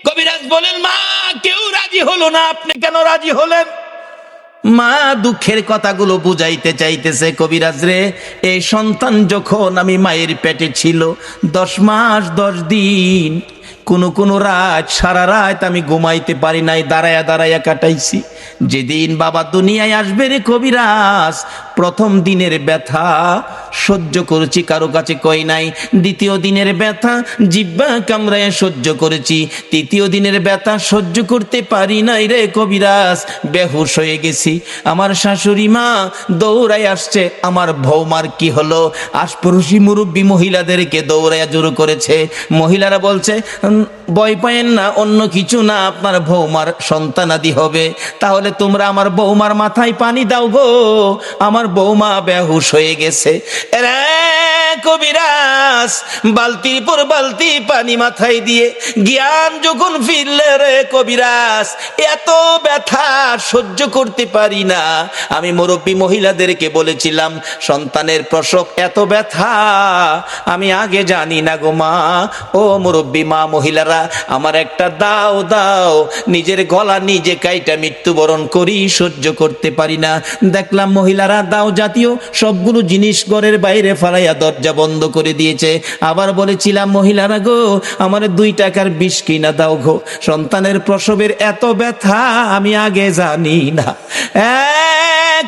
কবিরাজ বলেন মা কেউ রাজি হলো না, আপনি কেন রাজি হলেন? মা দুঃখের কথাগুলো বুঝাইতে চাইতেছে, কবিরাজ রে, এই সন্তান যখন আমি মায়ের পেটে ছিল 10 মাস 10 দিন, কোন রাত সারা রাত আমি ঘুমাইতে পারি নাই, দাঁড়ায়া দাঁড়ায়া কাটাইছি। যেদিন বাবা দুনিয়ায় আসবে রে কবিরাজ, প্রথম দিনের ব্যথা সহ্য করেছি, কারো কাছে কই নাই। দ্বিতীয় দিনের ব্যথা জিহ্বা কামড়ায় সহ্য করেছি। তৃতীয় দিনের ব্যথা সহ্য করতে পারি নাই রে কবিরাজ, বেহুশ হয়ে গেছি। আমার শাশুড়ি মা দৌড়ায় আসছে, আমার বৌমার কি হলো? আশপাশি মুরব্বী মহিলাদেরকে দৌড়াইয়া জোর করেছে। মহিলারা বলছে, ভয় পায়েন না, অন্য কিছু না, আপনার বৌমার সন্তানাদি হবে। তাহলে তোমরা আমার বৌমার মাথায় পানি দাও গো, আমার বৌমা বেহুশ হয়ে গেছে। রে কবিরাজ বালতির পর বালতি পানি মাথায় দিয়ে জ্ঞান যখন ফিরলে রে কবিরাজ, এত ব্যথা সহ্য করতে পারি না। আমি মুরব্বী মহিলাদেরকে বলেছিলাম, সন্তানের প্রসব এত ব্যথা আমি আগে জানি না গো মা। ও মুরব্বী মা মহিলারা, আমার একটা দাও দাও, নিজের গলা নিজে কাইটা মৃত্যুবরণ করি, সহ্য করতে পারি না। দেখলাম মহিলারা দাও জাতীয় সবগুলো জিনিস ঘরের বাইরে ফালাইয়া দরজা বন্ধ করে দিয়েছে। আবার বলেছিলাম, মহিলারা গো, আমার 2 টাকার বিষ কিনা দাও গো, সন্তানের প্রসবের এত ব্যথা আমি আগে জানি না।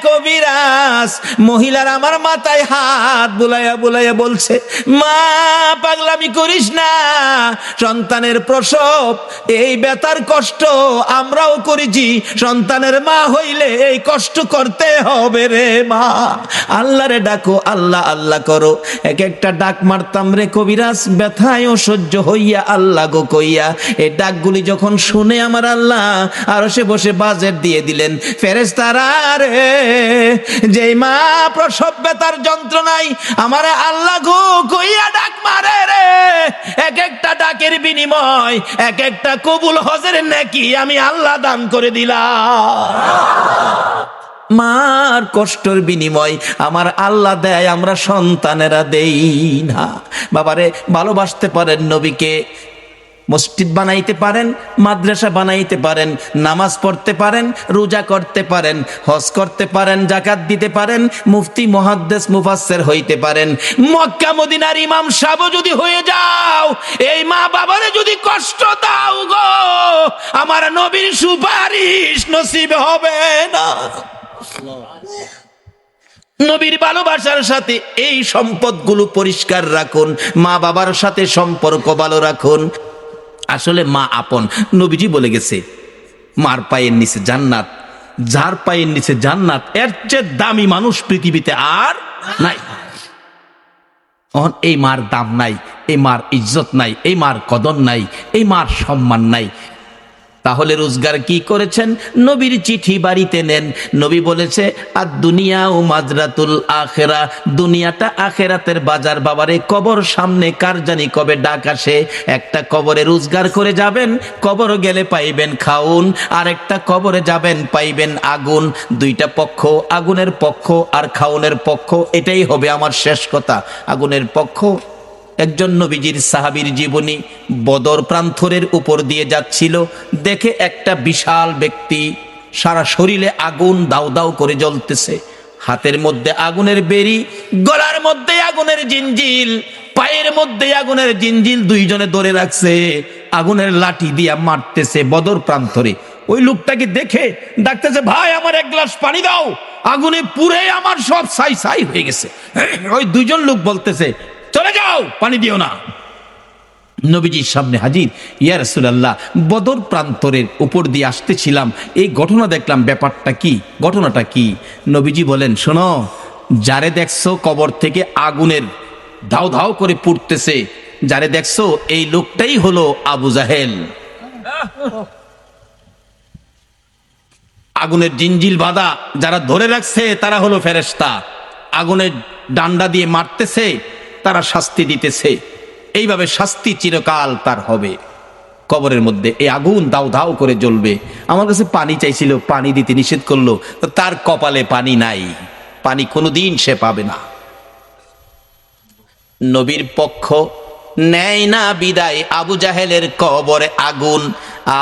কবিরাজ মহিলার আমার মাথায় হাত বুলাইয়া বুলাইয়া বলছে, মা পাগলামি করিস না, সন্তানের প্রসব এই ব্যথার কষ্ট আমরাও করেছি, সন্তানের মা হইলে এই কষ্ট করতে হবে রে মা। আল্লাহরে ডাকো, আল্লাহ আল্লাহ করো। এক একটা ডাক মারতাম রে কবিরাজ, ব্যথায়ও সহ্য হইয়া আল্লাহ গো কইয়া। এই ডাকগুলি যখন শুনে আমার আল্লাহ আরশে বসে বাজেট দিয়ে দিলেন। ফেরেশতারা রে, যেই মা প্রসব ব্যথার যন্ত্রণায় আমার আল্লাহ গো কইয়া ডাক মারে রে, এক একটা ডাকের বিনিময় এক একটা কবুল হজের নেকি আমি আল্লাহ দান করে দিলাম। মার কষ্টের বিনিময় আমার আল্লাহ দেয়, আমরা সন্তানেরা দেই না। বাবারে ভালোবাসতে পারেন নবীকে, মসজিদ বানাইতে পারেন, মাদ্রাসা বানাইতে পারেন, নামাজ পড়তে পারেন, রোজা করতে পারেন, হজ করতে পারেন, যাকাত দিতে পারেন, মুফতি মুহাদ্দিস মুফাসসির হইতে পারেন, মক্কা মদিনার ইমাম সাহেব যদি হয়ে যাও, এই মা বাবারে যদি কষ্ট দাও গো, আমার নবীর সুপারিশ নসিব হবে না। নবীর ভালোবাসার সাথে এই সম্পদগুলো পরিষ্কার রাখুন, মা বাবার সাথে সম্পর্ক ভালো রাখুন। আসলে মা আপন, নবীজি বলে গেছে, মার পায়ের নিচে জান্নাত, যার পায়ের নিচে জান্নাত, এর চেয়ে দামি মানুষ পৃথিবীতে আর নাই। এই মার দাম নাই, এই মার ইজ্জত নাই, এই মার কদর নাই, এই মার সম্মান নাই। তাহলে রোজগার কি করেছেন? নবীর চিঠি বাড়িতে নেন। নবী বলেছে, আর দুনিয়া ও মাজরাতুল আখেরা, দুনিয়াটা আখেরাতের বাজার। বাবারে, কবর সামনে, কার জানি কবে ডাক আসে। একটা কবরে রোজগার করে যাবেন, কবর গেলে পাইবেন খাউন, আর একটা কবরে যাবেন পাইবেন আগুন। 2টা পক্ষ, আগুনের পক্ষ আর খাউনের পক্ষ। এটাই হবে আমার শেষ কথা। আগুনের পক্ষ, একজন নবীজির সাহাবীর জীবনী, বদর প্রান্তরের উপর দিয়ে যাচ্ছিল, দেখে একটা বিশাল ব্যক্তি, সারা শরীরে আগুন দাউ দাউ করে জ্বলতেছে, হাতের মধ্যে আগুনের বেরি, গলার মধ্যে আগুনের জিঞ্জিল, পায়ের মধ্যে আগুনের জিঞ্জিল, 2 জনে ধরে রাখছে, আগুনের লাঠি দিয়া মারতেছে বদর প্রান্তরে। ওই লোকটাকে দেখে ডাকতেছে, ভাই আমার 1 গ্লাস পানি দাও, আগুনে পুড়ে আমার সব ছাই ছাই হয়ে গেছে। ওই 2 জন লোক বলতেছে, চলে যাও, পানি দিও না। নবীজির সামনে হাজির, ইয়া রাসূলুল্লাহ, বদর প্রান্তরের উপর দিয়ে আসতেছিলাম, এই ঘটনা দেখলাম, ব্যাপারটা কি, ঘটনাটা কি? নবীজি বলেন, শোনো, যারে দেখছো কবর থেকে আগুনের ধাও ধাও করে পুড়তেছে, যারে দেখছো এই লোকটাই হলো আবু জাহেল। আগুনের জিঞ্জিল বাঁধা যারা ধরে রাখছে তারা হলো ফেরেশতা, আগুনের ডান্ডা দিয়ে মারতেছে, তারা শাস্তি দিতেছে। এইভাবে শাস্তি চিরকাল তার হবে কবরের মধ্যে। এই আগুন দাউ দাউ করে জ্বলবে। আমার কাছে পানি চাইছিল, পানি দিতে নিষেধ করলো, তো তার কপালে পানি নাই, পানি কোনোদিন সে পাবে না। নবীর পক্ষ নেয় না বিদায়, আবু জাহেলের কবরে আগুন।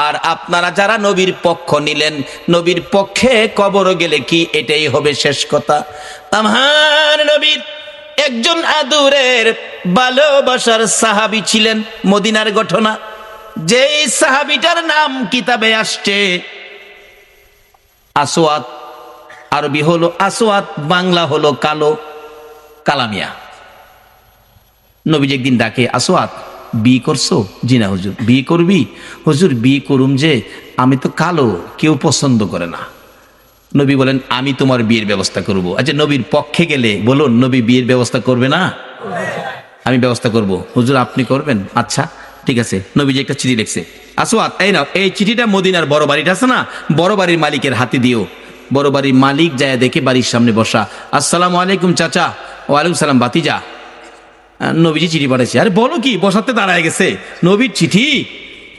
আর আপনারা যারা নবীর পক্ষ নিলেন, নবীর পক্ষে কবর গেলে কি এটাই হবে শেষ কথা? আমার নবীর একজন আদুরের ভালোবাসার সাহাবী ছিলেন, মদিনার ঘটনা। যেই সাহাবীটার নাম কিতাবে আসছে আসওয়াদ, আরবি হলো আসওয়াদ, বাংলা হলো কালো, কালামিয়া। নবীজি একদিন ডাকে, আসওয়াদ বিয়ে করছো? জি না হুজুর। বিয়ে করবি? হুজুর বিয়ে করুম, যে আমি তো কালো, কেউ পছন্দ করে না। নবী বলেন, আমি তোমার বিয়ের ব্যবস্থা করব। আচ্ছা, নবীর পক্ষে গেলে বলুন, নবী বিয়ের ব্যবস্থা করবে না? আমি ব্যবস্থা করব। হুজুর আপনি করবেন? আচ্ছা ঠিক আছে। নবীজি একটা চিঠি লিখছে, আসওয়াদ এই নাও, এই চিঠিটা মদিনার বড় বাড়িটা আছে না, বড় বাড়ির মালিকের হাতে দিও। বড় বাড়ির মালিক যায় দেখে বাড়ির সামনে বসা, আসসালামু আলাইকুম চাচা। ওয়ালাইকুম সালাম বাতিজা। নবীজি চিঠি পাঠাইছে। আরে বলো কি, বসাতে দাঁড়ায় গেছে। নবীর চিঠি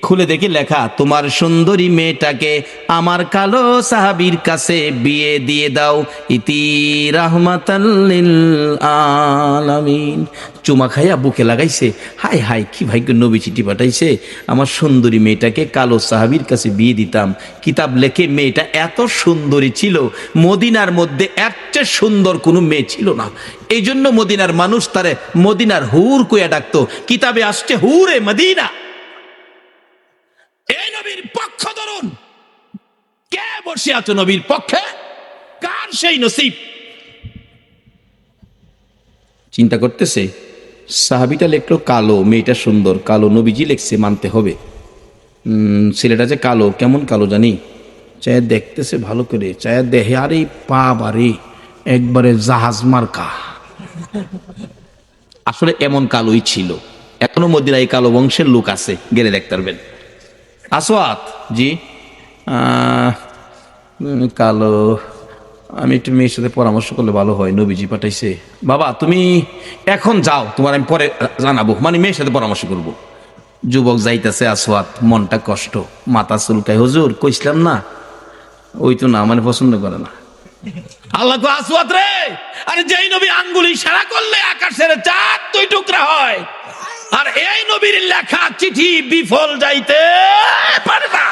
খুলে দেখি লেখা, তোমার সুন্দরী মেয়েটাকে আমার কালো সাহাবীর কাছে বিয়ে দিয়ে দাও, ইতি রাহমাতাল লিল আলামিন। চুমা খাইয়া বুকে লাগাইছে, হাই হাই কি ভাগ্য, নবী চিঠি পাঠাইছে, আমার সুন্দরী মেয়েটাকে কালো সাহাবীর কাছে বিয়ে দিতাম। কিতাব লেখে মেয়েটা এত সুন্দরী ছিল, মদিনার মধ্যে এর চেয়ে সুন্দর কোনো মেয়ে ছিল না। এই জন্য মদিনার মানুষ তারে মদিনার হুর কইয়া ডাকতো। কিতাবে আসছে হুরে মদিনা। এই নবীর পক্ষ ধরুন, কে বসে আছো নবীর পক্ষে? কার সেই নসিব? চিন্তা করতেছে, সাহাবিটা লেখলো কালো, মেয়েটা সুন্দর, কালো। নবীজি লেখছে মানতে হবে। ছেলেটা যে কালো, কেমন কালো জানি, চায় দেখতেছে ভালো করে, চায় দেহে, আরে পা বারে একবারে জাহাজ মার্কা। আসলে এমন কালোই ছিল। এখনো মদিনায় কালো বংশের লোক আছে, গেলে দেখতে পারবেন। আসওয়াদ জি, কালো, আমি একটু মেয়ের সাথে পরামর্শ করলে ভালো হয়, নবীজি পাঠাইছে। বাবা তুমি এখন যাও, তোমার আমি পরে জানাবো, মানে মেয়ের সাথে পরামর্শ করব। যুবক যাইতেছে, আসওয়াদ মনটা কষ্ট, মাথা চুলকায়, হুজুর কইছিলাম না, ওই তো না, মানে পছন্দ করে না। আল্লাহ কো, আসওয়াদ রে, আরে যেই নবী আঙ্গুলি ইশারা করলে আকাশের চাঁদ দুই টুকরা হয়, আর এই নবীর লেখা চিঠি বিফল যাইতে পারে না।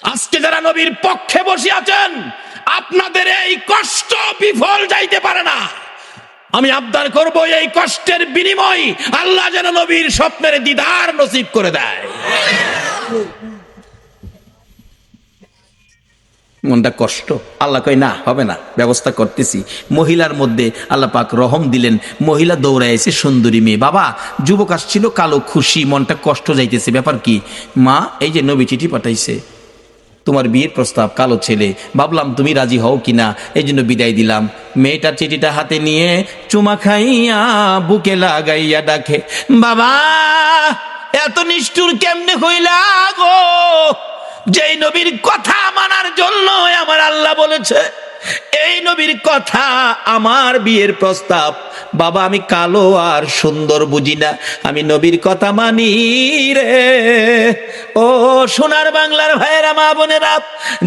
আজকে যারা নবীর পক্ষে বসে আছেন, আপনাদের এই কষ্ট বিফল যাইতে পারে না। আমি আবদার করব, এই কষ্টের বিনিময় আল্লাহ যেন নবীর স্বপ্নের দিদার নসিব করে দেয়। মনটা কষ্ট। আল্লাহ কই না, হবে না, ব্যবস্থা করতেছি। মহিলার মধ্যে আল্লাহ পাক রহম দিলেন, মহিলা দৌড়ায় এসে সুন্দরী মেয়ে। বাবা যুবক আসছিল কালো, খুশি, মনটা কষ্ট যাইতেছে, ব্যাপার কি? মা এই যে নবী চিঠি পাঠাইছে, তোমার বিয়ের প্রস্তাব, কালো ছেলে, ভাবলাম তুমি রাজি হও কিনা, এই জন্য বিদায় দিলাম। মেয়েটার চিঠিটা হাতে নিয়ে চুমা খাইয়া বুকে লাগাইয়া ডাকে, বাবা এত নিষ্ঠুর কেমনে হইলা গো? যেই নবীর কথা মানার জন্য আমার আল্লাহ বলেছে, এই নবীর কথা আমার বিয়ের প্রস্তাব। বাবা আমি কালো আর সুন্দর বুঝি না, আমি নবীর কথা মানি রে। ও সোনার বাংলার ভাইয়েরা, মা বোনেরা,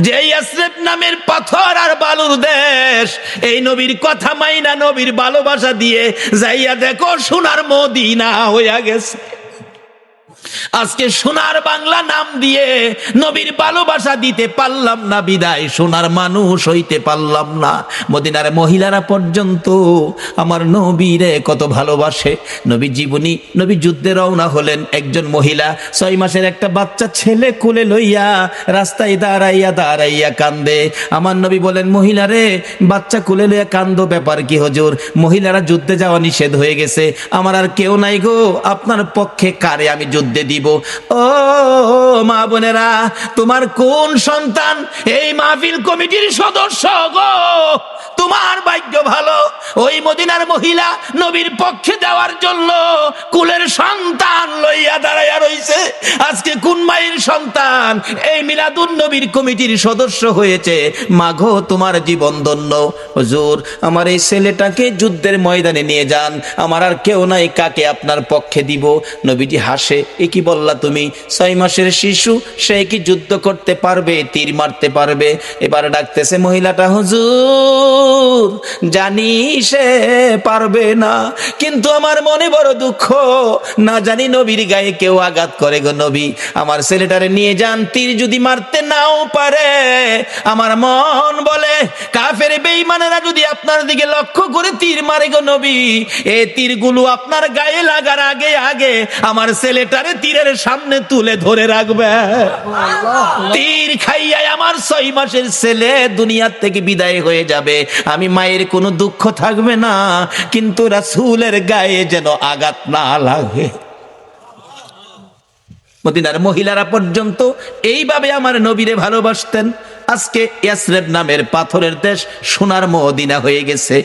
যেই ইয়াসরিব নামের পাথর আর বালুর দেশ, এই নবীর কথা মাইনা নবীর ভালোবাসা দিয়ে যাইয়া দেখো সোনার মদিনা হইয়া গেছে। আজকে সোনার বাংলা নাম দিয়ে নবীর ভালোবাসা দিতে পারলাম না, বিদায় সোনার মানুষ হইতে পারলাম না। মদিনার মহিলারা পর্যন্ত আমার নবীরে কত ভালোবাসে। নবী জীবনী, নবী যুদ্ধে রওনা হলেন, একজন মহিলা 6 মাসের একটা বাচ্চা ছেলে কোলে লইয়া রাস্তায় দাঁড়াইয়া দাঁড়াইয়া কান্দে। আমার নবী বলেন, মহিলা রে, বাচ্চা কোলে লইয়া কান্দো, ব্যাপার কি হুজুর? মহিলারা যুদ্ধে যাওয়া নিষেধ হয়ে গেছে, আমার আর কেউ নাই গো, আপনার পক্ষে কারে আমি যুদ্ধে দিব? ও মা বোনেরা, তোমার কোন সন্তান এই মাহফিল কমিটির সদস্য গো? তোমার ভাগ্য ভালো, ওই মদিনার মহিলা নবীর পক্ষে দেওয়ার জন্য কুলের সন্তান লইয়া দাঁড়াইয়া রইছে। আজকে কোন মায়ের সন্তান এই মিলাদুন নবীর কমিটির সদস্য হয়েছে? মাগো তোমার জীবন ধন্য। হুজুর আমার এই ছেলেটাকে যুদ্ধের ময়দানে নিয়ে যান, আমার আর কেউ নাই, কাকে আপনার পক্ষে দিব? নবীজি হাসে, এ কি বললা তুমি? 6 মাসের শিশু, সে কি যুদ্ধ করতে পারবে, তীর মারতে পারবে? এবার ডাকতেছে মহিলাটা, হুজুর জানি সে পারবে না, কিন্তু আমার মনে বড় দুঃখ, না জানি নবীর গায়ে কেউ আঘাত করে গো নবী। আমার ছেলেটারে নিয়ে যান, তীর যদি মারতে নাও পারে, আমার মন বলে কাফের বেঈমানেরা যদি আপনার দিকে লক্ষ্য করে তীর মারে গো নবী, এই তীরগুলো আপনার গায়ে লাগার আগে আগে আমার ছেলেটারে তীরের সামনে তুলে ধরে রাখবে। তীর খাইয়া আমার 6 মাসের ছেলে দুনিয়ার থেকে বিদায় হয়ে যাবে, আমি মায়ের কোনো দুঃখ থাকবে না, কিন্তু রাসূলের গায়ে যেন আঘাত না লাগে। মদিনার মহিলারা পর্যন্ত এইভাবে আমার নবীরে ভালোবাসতেন। আজকে ইয়াসরিব নামের পাথরের দেশ সোনার মদিনা হয়ে গেছে।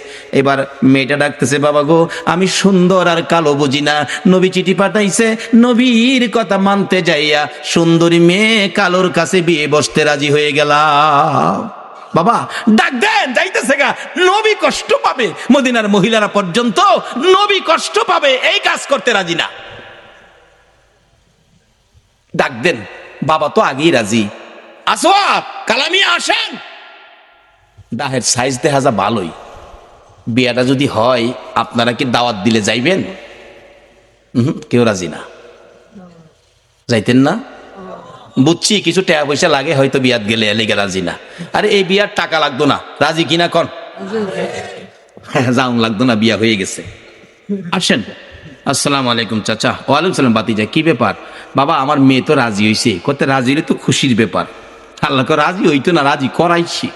এবার মেয়েটা ডাকতেছে, বাবা গো, আমি সুন্দর আর কালো বুঝি না, নবী চিঠি পাঠাইছে, নবীর কথা মানতে যাইয়া সুন্দরী মেয়ে কালোর কাছে বিয়ে বসতে রাজি হয়ে গেলাম। বাবা ডাক দেন, যাইতেছে গা, নবী কষ্ট পাবে। মদিনার মহিলারা পর্যন্ত নবী কষ্ট পাবে এই কাজ করতে রাজি না। ডাক দেন, বাবা তো আগেই রাজি। আসওয়াদ, কালামি আসেন। দাহের সাইজ দেখা যা ভালোই, বিয়াটা যদি হয় আপনারা কি দাওয়াত দিলে যাইবেন? কেউ রাজি না, যাইতেন না? বুঝছি কিছু টাকা পয়সা লাগে হয়তো বিয়াত গেলে, লেগে রাজি না। আরে এই বিয়ার টাকা লাগতো না, রাজি কিনা কন? যাও লাগতো না, বিয়া হয়ে গেছে। আসেন। আসসালামু আলাইকুম চাচা। ওয়ালাইকুম সালাম বাতিজা, কি ব্যাপার? বাবা আমার মেয়ে তো রাজি হয়েছে। করতে রাজি হলে তো খুশির ব্যাপার। আল্লাহকে রাজি হইতো না, রাজি করাইছি।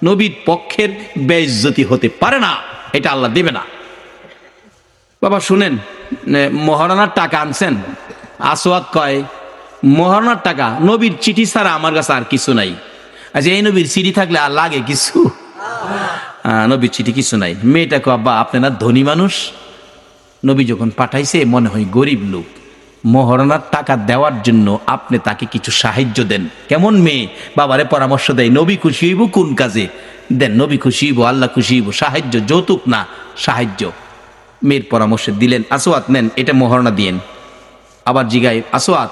নবীর পক্ষের বেইজ্জতি হতে পারে না, এটা আল্লাহ দেবে না। বাবা শুনেন, মহারণার টাকা আনছেন? আসওয়াদ কয়, মহারণার টাকা? নবীর চিঠি ছাড়া আমার কাছে আর কিছু নাই। আচ্ছা এই নবীর চিঠি থাকলে আর লাগে কিছু? নবীর চিঠি কিছু নাই। মেয়েটা কয়, আব্বা আপনি না ধনী মানুষ, নবী যখন পাঠাইছে মনে হয় গরিব লোক, মহারণার টাকা দেওয়ার জন্য আপনি তাকে কিছু সাহায্য দেন। কেমন মেয়ে, বাবারে পরামর্শ দেয়, নবী খুশি হইব কোন কাজে দেন, নবী খুশি হইব, আল্লাহ খুশি হইব, সাহায্য, যৌতুক না সাহায্য। মেয়ের পরামর্শ দিলেন, আসওয়াদ নেন, এটা মহারণা দিয়েন। আবার জিগায়, আসওয়াদ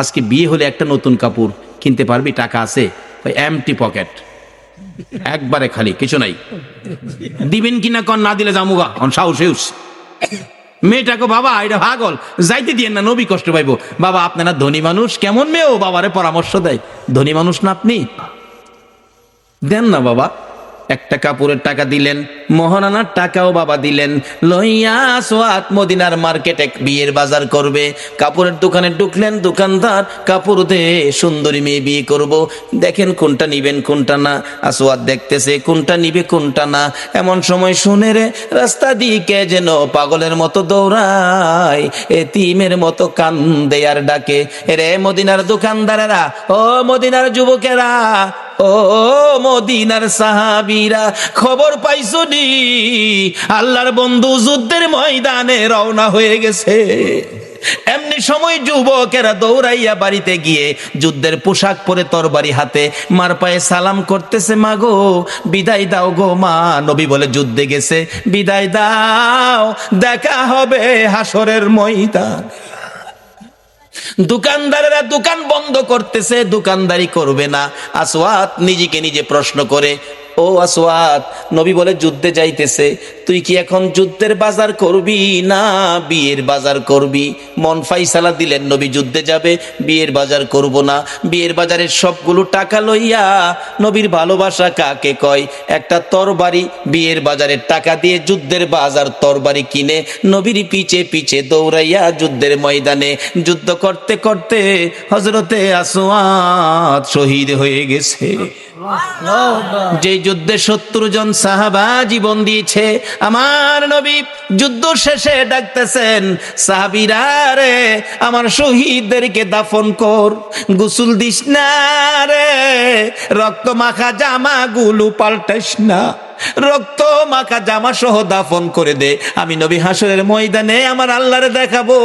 আজকে বিয়ে হলে একটা নতুন কাপড় কিনতে পারবি, টাকা আছে? এমটি পকেট, একবারে খালি, কিছু নাই। দিবেন কিনা কন? না দিলে জামুগা, সাহস হেউস। মেয়েটাকে, বাবা এটা পাগল, যাইতে দিয়েন না, নবী কষ্ট পাইব। বাবা আপনারা ধনী মানুষ, কেমন মেয়েও বাবারে পরামর্শ দেয়, ধনী মানুষ না আপনি, দেন না বাবা। একটা কাপড়ের টাকা দিলেন, মহারণার টাকাও বাবা দিলেন। লইয়া আসওয়াদ মদিনার মার্কেটে বিয়ের বাজার করবে। কাপড়ের দোকানে ঢুকলেন, দোকানদার, কাপড় দে, সুন্দরী মেয়ে বিয়ে করব, দেখেন কোনটা নিবেন কোনটা না। আসওয়াদ দেখতেছে কোনটা নিবে কোনটা না। এমন সময় শুনে রে রাস্তা দিকে যেন পাগলের মতো দৌড়ায়, এতিমের মতো কান্দে আর ডাকে, রে মদিনার দোকানদারেরা, ও মদিনার যুবকেরা, ও মদিনার সাহাবীরা, খবর পাইছো নি? আল্লাহর বন্ধু যুদ্ধের ময়দানে রওনা হয়ে গেছে। এমনি সময় যুবকেরা দৌড়াইয়া বাড়িতে গিয়ে যুদ্ধের পোশাক পরে তরবারি হাতে মার পায়ে সালাম করতেছে, মা গো বিদায় দাও গো মা। নবী বলে যুদ্ধে গেছে, বিদায় দাও, দেখা হবে হাসরের ময়দান। দোকানদারেরা দোকান বন্ধ করতেছে, দোকানদারি করবে না। আসওয়াদ নিজেকে নিজে প্রশ্ন করে, ও আসওয়াদ, নবী বলে যুদ্ধে যাইতেছে, তুই কি এখন যুদ্ধের বাজার করবি না বিয়ের বাজার করবি? মন ফাইসালা দিলেন, নবী যুদ্ধে যাবে, বিয়ের বাজার করব না। বিয়ের বাজারের সবগুলো টাকা লইয়া, নবীর ভালোবাসা কাকে কয়, একটা তরবারি বিয়ের বাজারের টাকা দিয়ে যুদ্ধের বাজার তরবারি কিনে নবীর পিছে পিছে দৌড়াইয়া যুদ্ধের ময়দানে যুদ্ধ করতে করতে হযরতে আসওয়াদ শহীদ হয়ে গেছে। যে যুদ্ধে 70 জন সাহাবা জীবন দিয়েছে, আমার নবী যুদ্ধ শেষে ডাকতেছেন, সাহাবীরা রে আমার শহীদদেরকে দাফন কর, গোসল দিস না রে, রক্ত মাখা জামাগুলো পাল্টাইস না, রক্ত মাখা জামা সহ দাফন করে দে। আমি নবী হাসরের ময়দানে আমার আল্লাহরে দেখাবো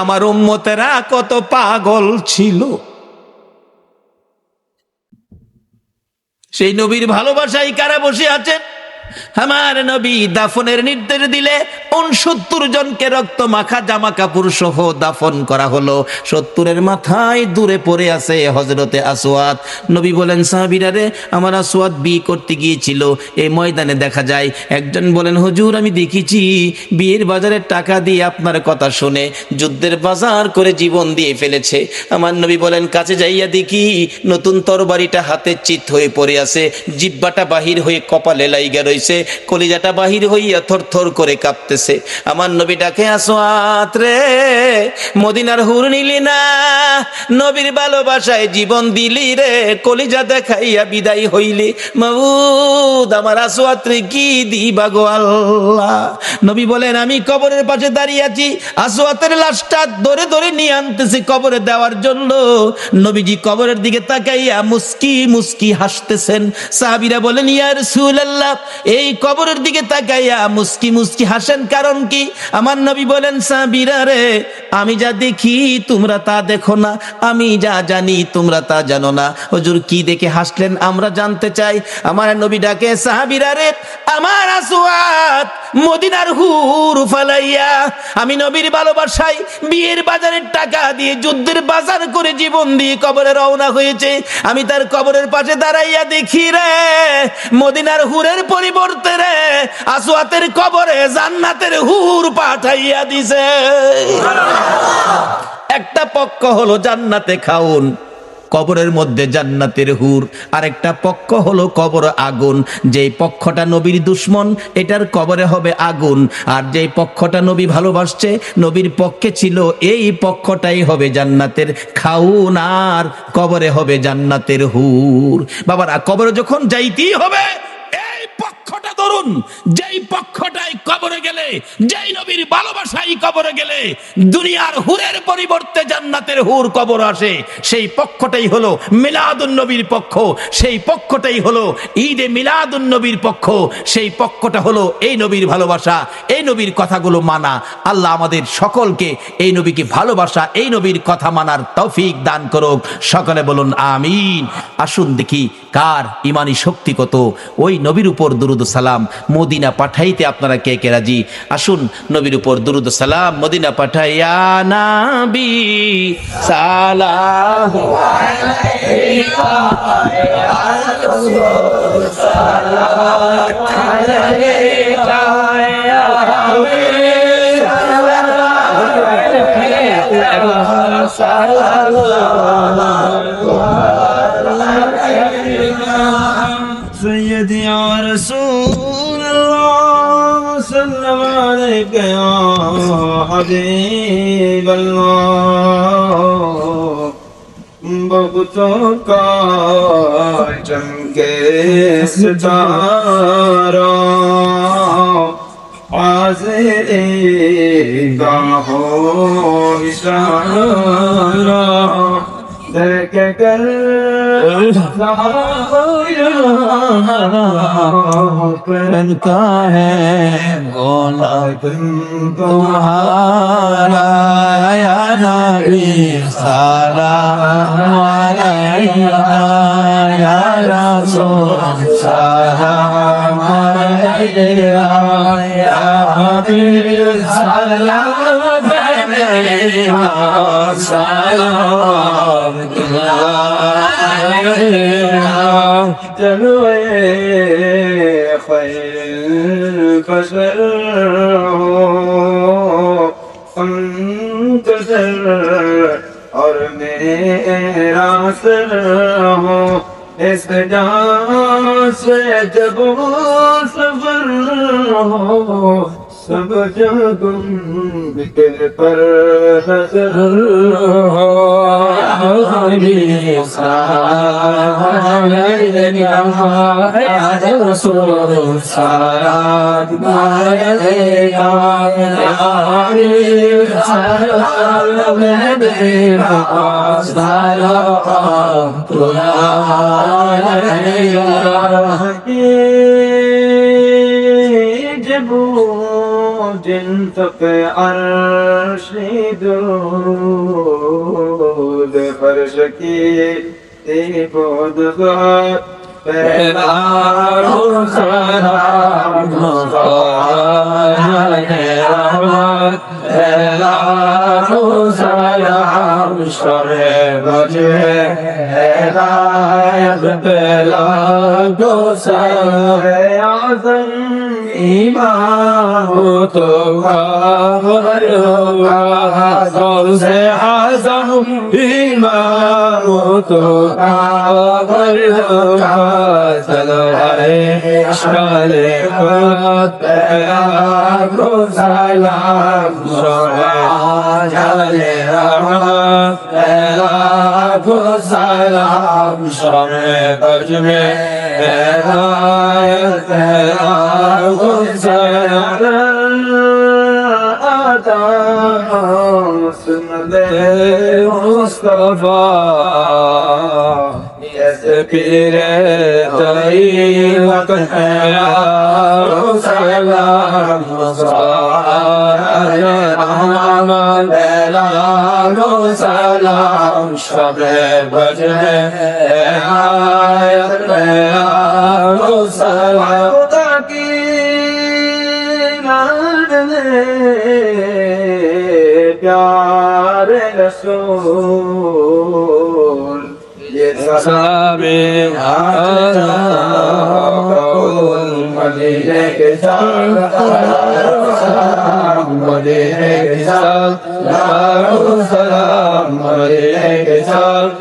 আমার উম্মতেরা কত পাগল ছিল। সেই নবীর ভালোবাসায় কারা বসে আছে? আমার নবী দাফনের নির্দেশ দিলে 69 জনকে রক্ত মাখা জামা কাপড় সহ দাফন করা হলো। 70-এর মাথায় দূরে পড়ে আছে হযরতে আসওয়াদ। নবী বলেন, সাহাবীরা রে আমার আসওয়াদ বিয়ে করতে গিয়েছিল, এই ময়দানে দেখা যায়। একজন বলেন, হুজুর আমি দেখেছি বিয়ের বাজারের টাকা দিয়ে আপনার কথা শুনে যুদ্ধের বাজার করে জীবন দিয়ে ফেলেছে। আমার নবী বলেন, কাছে যাইয়া দেখি নতুন তরবারিটা হাতে চিত হয়ে পড়ে আছে, জিহ্বাটা বাহির হয়ে কপালে লাইগা রইছে, কলিজাটা বাহির হইয়া থরথর করে কাঁপতেছে। ডাকতেছে, আমার নবী ডাকে, আসওয়াত রে, মদিনার হুর নিলি না, নবীর ভালোবাসায় জীবন দিলি রে, কলিজা দেখাইয়া বিদায় হইলি, মাবুদ আমার আসওয়াত রে কি দিবা গো আল্লাহ। নবী বলেন, আমি কবরের পাশে দাঁড়িয়ে আছি, আসওয়াতের লাশটা ধরে ধরে নিয়ে আনতেছি কবরে দেওয়ার জন্য। নবীজি কবরের দিকে তাকাইয়া মুস্কি মুস্কি হাসতেছেন। সাহাবীরা বলেন, ইয়া রাসূলুল্লাহ, এই কবরের দিকে তাকাইয়া মুস্কি মুস্কি হাসেন কারণ কি? আমার নবী বলেন, সাহাবীরা রে, আমি যা দেখি তোমরা তা দেখো না, আমি যা জানি তোমরা তা জানো না। হুজুর কি দেখে হাসলেন আমরা জানতে চাই। আমার নবী ডাকে, সাহাবীরা রে, আমার আসওয়াত মদিনার হুর ফালাইয়া আমি নবীর ভালোবাসায় বিয়ের বাজারের টাকা দিয়ে যুদ্ধের বাজার করে জীবন দিয়ে কবরে রওনা হয়েছে। আমি তার কবরের পাশে দাঁড়াইয়া দেখি রে, মদিনার হুরের পরিবর্তে রে আসওয়াতের কবরে জান্নাতের হুর পাঠাইয়া দিছে। একটা পক্ষ হলো জান্নাতে খাউন, কবরের মধ্যে জান্নাতের হুর, আরেকটা পক্ষ হলো কবর আগুন। যেই পক্ষটা নবীর দুশ্মন এটার কবরে হবে আগুন, আর যেই পক্ষটা নবী ভালোবাসছে, নবীর পক্ষে ছিল, এই পক্ষটাই হবে জান্নাতের খাউন, আর কবরে হবে জান্নাতের হুর। বাবারা, কবরে যখন যাইতেই হবে, এই পক্ষটা ধরুন, যেই পক্ষটাই কবরে গেলে, যেই নবীর ভালোবাসাই কবরে গেলে দুনিয়ার হুরের পরিবর্তে জান্নাতের হুর কবর আসে, সেই পক্ষটাই হলো মিলাদুন নবীর পক্ষ, সেই পক্ষটাই হলো ঈদে মিলাদুন নবীর পক্ষ, সেই পক্ষটা হলো এই নবীর ভালোবাসা, এই নবীর কথাগুলো মানা। আল্লাহ আমাদের সকলকে এই নবীকে ভালোবাসা, এই নবীর কথা মানার তৌফিক দান করুক। সকলে বলুন আমিন। আসুন দেখি কার ইমানি শক্তি কত। ওই নবীর উপর দুরুদ সালাম মদিনা পাঠাইতে আপনারা কে কে রাজি? আসুন নবীর উপর দুরুদ সালাম মদিনা পাঠাইয়া, নবী সালাম আলাইকা ইয়া রাসূল, সালাম আলাইকা ইয়া سيدي يا رسول الله، سلم عليك يا حبيب الله، بغتوں کا چمکے ستارہ، حاضر گاہوں اشارہ دیکھ کر کرتا ہے مولا تمہارا، یا نبی سلام علیکہ یا رسول سلام علیکہ یا حبیب سلام علیکہ سلام جلوے خیر البشر ہو منتظر اور میرا سر ہو، اس جان سے جب سفر ہو، سب جگ بکر پر نظر ہو، حبیب سلام علیکہ یا رسول سلام علیکہ یا حبیب سلام علیکہ سلام جب جن تک عرش درود فرش کی بود پہلا سلام رحمت، پہلا سلام شرح بجے ہدایت، پہلا سلام اعظم ইমামতো গৌসে আজম ইমামতো তলোয়ারে শালে সালাম জালে সালাম শমে কজমে মুস্তফা পীর তরিকত সালাম সালাম শবে বজনে সালাম তাকি प्यारे रसूल ये सलामे आज़ाद मदीने के सलाम मदीने के सलाम मदीने के सलाम मदीने के सलाम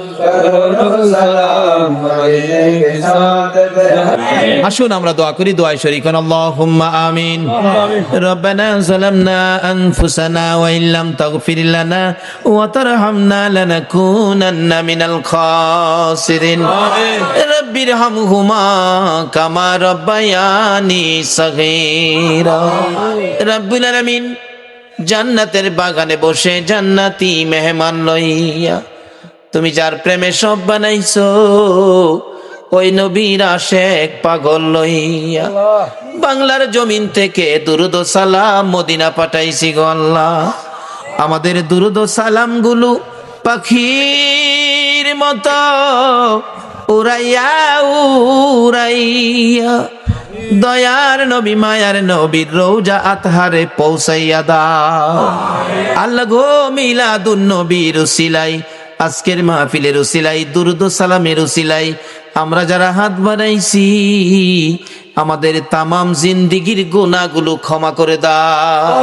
আসুন আমরা দোয়া করি, দোয়ায় শরীক হন। আল্লাহুম্মা আমিন। রব্বানা যালামনা আনফুসানা ওয়া ইল্লাম তাগফির লানা ওয়া তারহামনা লানাকুনান্না মিনাল খাসিরিন। রব্বিরহামহুমা কামা রব্বায়ানি সাগীরা। রব্বুল আলামিন জান্নাতের বাগানে বসে জান্নাতি মেহমান লইয়া তুমি যার প্রেমে সব বানাইছো, ওই নবীর আশেক পাগল লইয়া বাংলার জমিন থেকে দুরুদ ও সালাম মদিনা পাঠাইছি গো আল্লাহ। আমাদের দুরুদ ও সালাম গুলো পাখির মতো উড়াইয়া উড়াইয়া দয়ার নবী মায়ার নবীর রওজা আতহারে পৌঁছাইয়া দাও আল্লাহ গো। মিলাদুন নবীর উসিলাই, আজকের মাহফিলের উসিলাই, দুরুদ ও সালামের উসিলাই আমরা যারা হাত বাড়াইছি আমাদের তামাম জিন্দিগির গুনাহগুলো ক্ষমা করে দাও।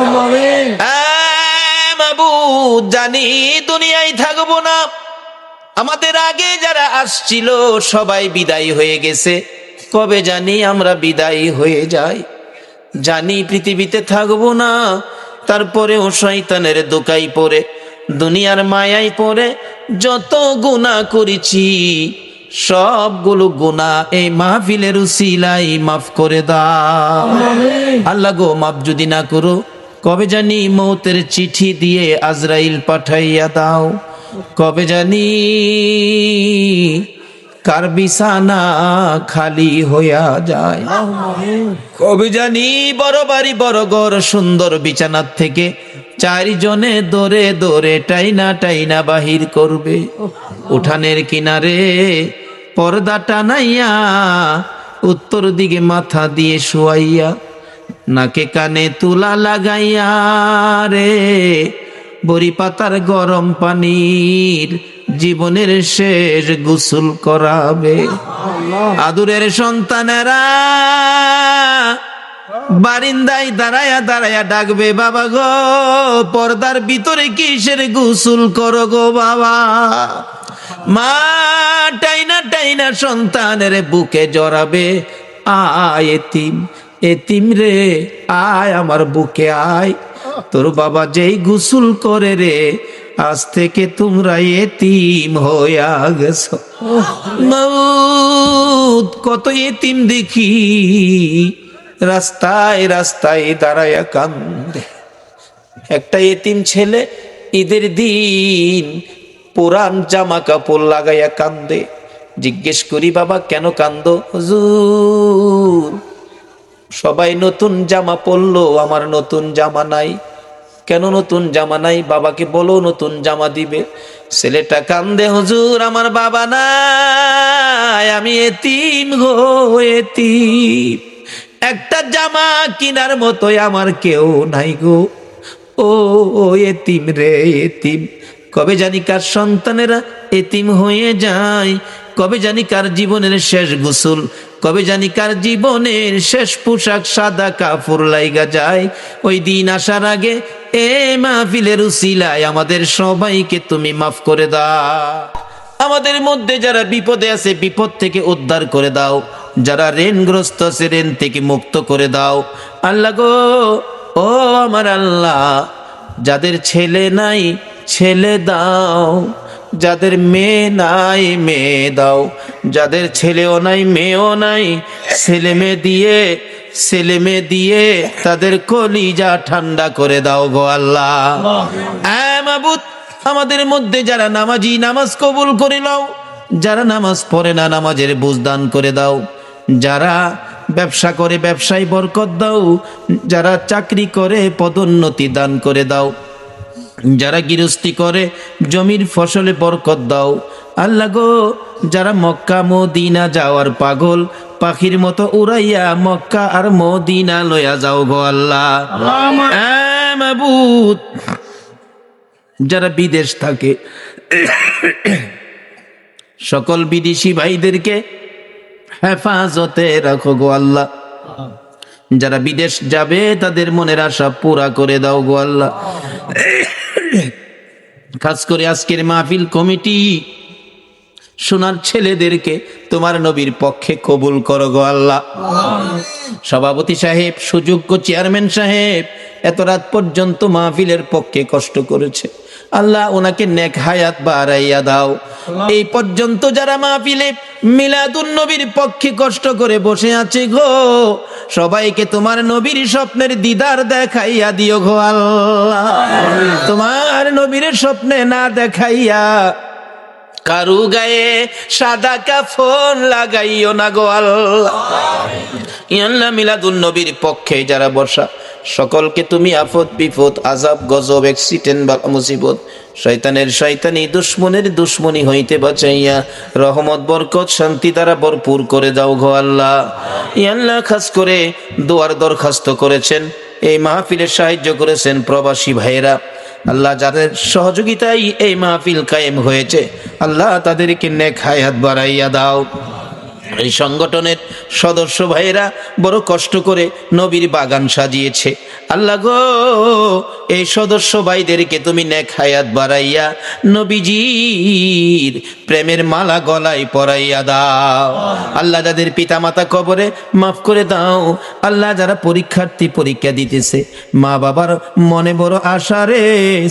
মাবুদ, জানি দুনিয়ায় থাকবো না, আমাদের আগে যারা আসছিল সবাই বিদায় হয়ে গেছে, কবে জানি আমরা বিদায় হয়ে যাই। জানি পৃথিবীতে থাকবো না, তারপরেও শয়তানের দোকাই পড়ে দুনিয়ার মায়ায় পড়ে যত গুনাহ করেছি সবগুলো গুনাহ এই মাহফিলের উসিলাই মাফ করে দাও আল্লাহ গো। মাফ যদি না করো, কবে জানি মৌতের চিঠি দিয়ে আজরাইল পাঠাইয়া দাও, কবে জানি কার বিছানা খালি হইয়া যায়, কবে জানি বড় বাড়ি বড় ঘর সুন্দর বিছানার থেকে চারজনে দৌড়ে দৌড়ে টাইনা টাইনা বাহির করবে। উঠানের কিনারে পর্দা টানাইয়া উত্তর দিকে মাথা দিয়ে শুয়াইয়া নাকে কানে তুলা লাগাইয়া রে বড়ি পাতার গরম পানির জীবনের শেষ গোসল করাবে। আদুরের সন্তানেরা বারিন্দায় দাঁড়ায়া দাঁড়ায়া ডাকবে, বাবা গো পর্দার ভিতরে কিসের গোসল করো গো বাবা। মা টাইনা টাইনা সন্তানের বুকে জড়াবে, আয় এতিম এতিম রে আয় আমার বুকে আয়, তোর বাবা যেই গোসল করে রে আজ থেকে তোমরা এতিম হইয়া গেছো। মউত কত এতিম দেখি রাস্তায় রাস্তায় দাঁড়ায়া কান্দে। একটা এতিম ছেলে ঈদের দিন পুরান জামা কাপড় লাগাইয়া কান্দে। জিজ্ঞেস করি, বাবা কেন কান্দো? হুজুর সবাই নতুন জামা পরলো, আমার নতুন জামা নাই। কেন নতুন জামা নাই? বাবাকে বলো নতুন জামা দিবে। ছেলেটা কান্দে, হুজুর আমার বাবা নাই, আমি এতিম গো এতিম, একটা জামা কিনার মতোই আমার কেউ নাই গো। ও এতিম রে এতিম, কবে জানি কার সন্তানেরা এতিম হয়ে যায়, কবে জানি কার জীবনের শেষ গোসল কবে জানি কার জীবনের শেষ পোশাক সাদা কাপড় লাইগা যায়। ওই দিন আসার আগে এ মাহফিলের উসিলায় আমাদের সবাইকে তুমি মাফ করে দাও। আমাদের মধ্যে যারা বিপদে আছে বিপদ থেকে উদ্ধার করে দাও, যারা ঋণগ্রস্ত আছে ঋণ থেকে মুক্ত করে দাও। আল্লাহ গো, ও আমার আল্লাহ, যাদের ছেলে নাই ছেলে দাও, যাদের মেয়ে নাই মেয়ে দাও, যাদের ছেলেও নাই মেয়েও নাই ছেলে মেয়ে দিয়ে তাদের কলিজা ঠান্ডা করে দাও গো আল্লাহ। মাবুদ, আমাদের মধ্যে যারা নামাজি নামাজ কবুল করে নাও, যারা নামাজ পড়ে না নামাজের বুঝ দান করে দাও, যারা ব্যবসা করে ব্যবসায় বরকত দাও, যারা চাকরি করে পদোন্নতি দান করে দাও, যারা গৃহস্থী করে জমির ফসলে বরকত দাও। আল্লাহ গো, যারা মক্কা মদিনা যাওয়ার পাগল পাখির মতো উড়াইয়া মক্কা আর মদিনা লইয়া যাও গো আল্লাহ। মাবুদ, যারা বিদেশ থাকে সকল বিদেশি ভাইদেরকে হেফাজতে রাখো গো আল্লাহ। যারা বিদেশ যাবে তাদের মনের আশা পুরা করে দাও গো আল্লাহ। খাস করে আজকের মাহফিল কমিটি সোনার ছেলেদেরকে তোমার নবীর পক্ষে কবুল করো গো আল্লাহ। সভাপতি সাহেব, সুযোগ্য চেয়ারম্যান সাহেব এত রাত পর্যন্ত মাহফিলের পক্ষে কষ্ট করেছে, আল্লাহ ওনাকে নেক হায়াত বাড়াইয়া দাও। এই পর্যন্ত যারা মাহফিলে মিলাদুন নবীর পক্ষে কষ্ট করে বসে আছে গো, সবাইকে তোমার নবীর স্বপ্নের দিদার দেখাইয়া দিও গো আল্লাহ। তোমার নবীর স্বপ্নে না দেখাইয়া কারু গায়ে সাদা কাফন লাগাইও না গো আল্লাহ। আল্লাহ, মিলাদুন নবীর পক্ষে যারা বসা সকলকে তুমি আফত বিপদ আযাব গজব অ্যাক্সিডেন্ট বা মুসিবত শয়তানের শয়তানি দুশ্মনের দুশ্মনী হইতে বাঁচাইয়া রহমত বরকত শান্তি দ্বারা ভরপুর করে দাও গো আল্লাহ। আল্লাহ, খাস করে দোয়ার দরখাস্ত করেছেন, এই মাহফিলে সাহায্য করেছেন প্রবাসী ভাইয়েরা, আল্লাহ যাদের সহযোগিতায় এই মাহফিল কায়েম হয়েছে, আল্লাহ তাদেরকে নেক হায়াত বাড়াইয়া দাও। এই সংগঠনের সদস্য ভাইয়েরা বড় কষ্ট করে নবীর বাগান সাজিয়েছে, আল্লাহ গো এই সদস্য ভাইদেরকে তুমি নেক হায়াত বাড়াইয়া নবীজির প্রেমের মালা গলায় পরাইয়া দাও। আল্লাহ, যাদের পিতা মাতা কবরে মাফ করে দাও। আল্লাহ, যারা পরীক্ষার্থী পরীক্ষা দিতেছে, মা বাবার মনে বড় আশা রে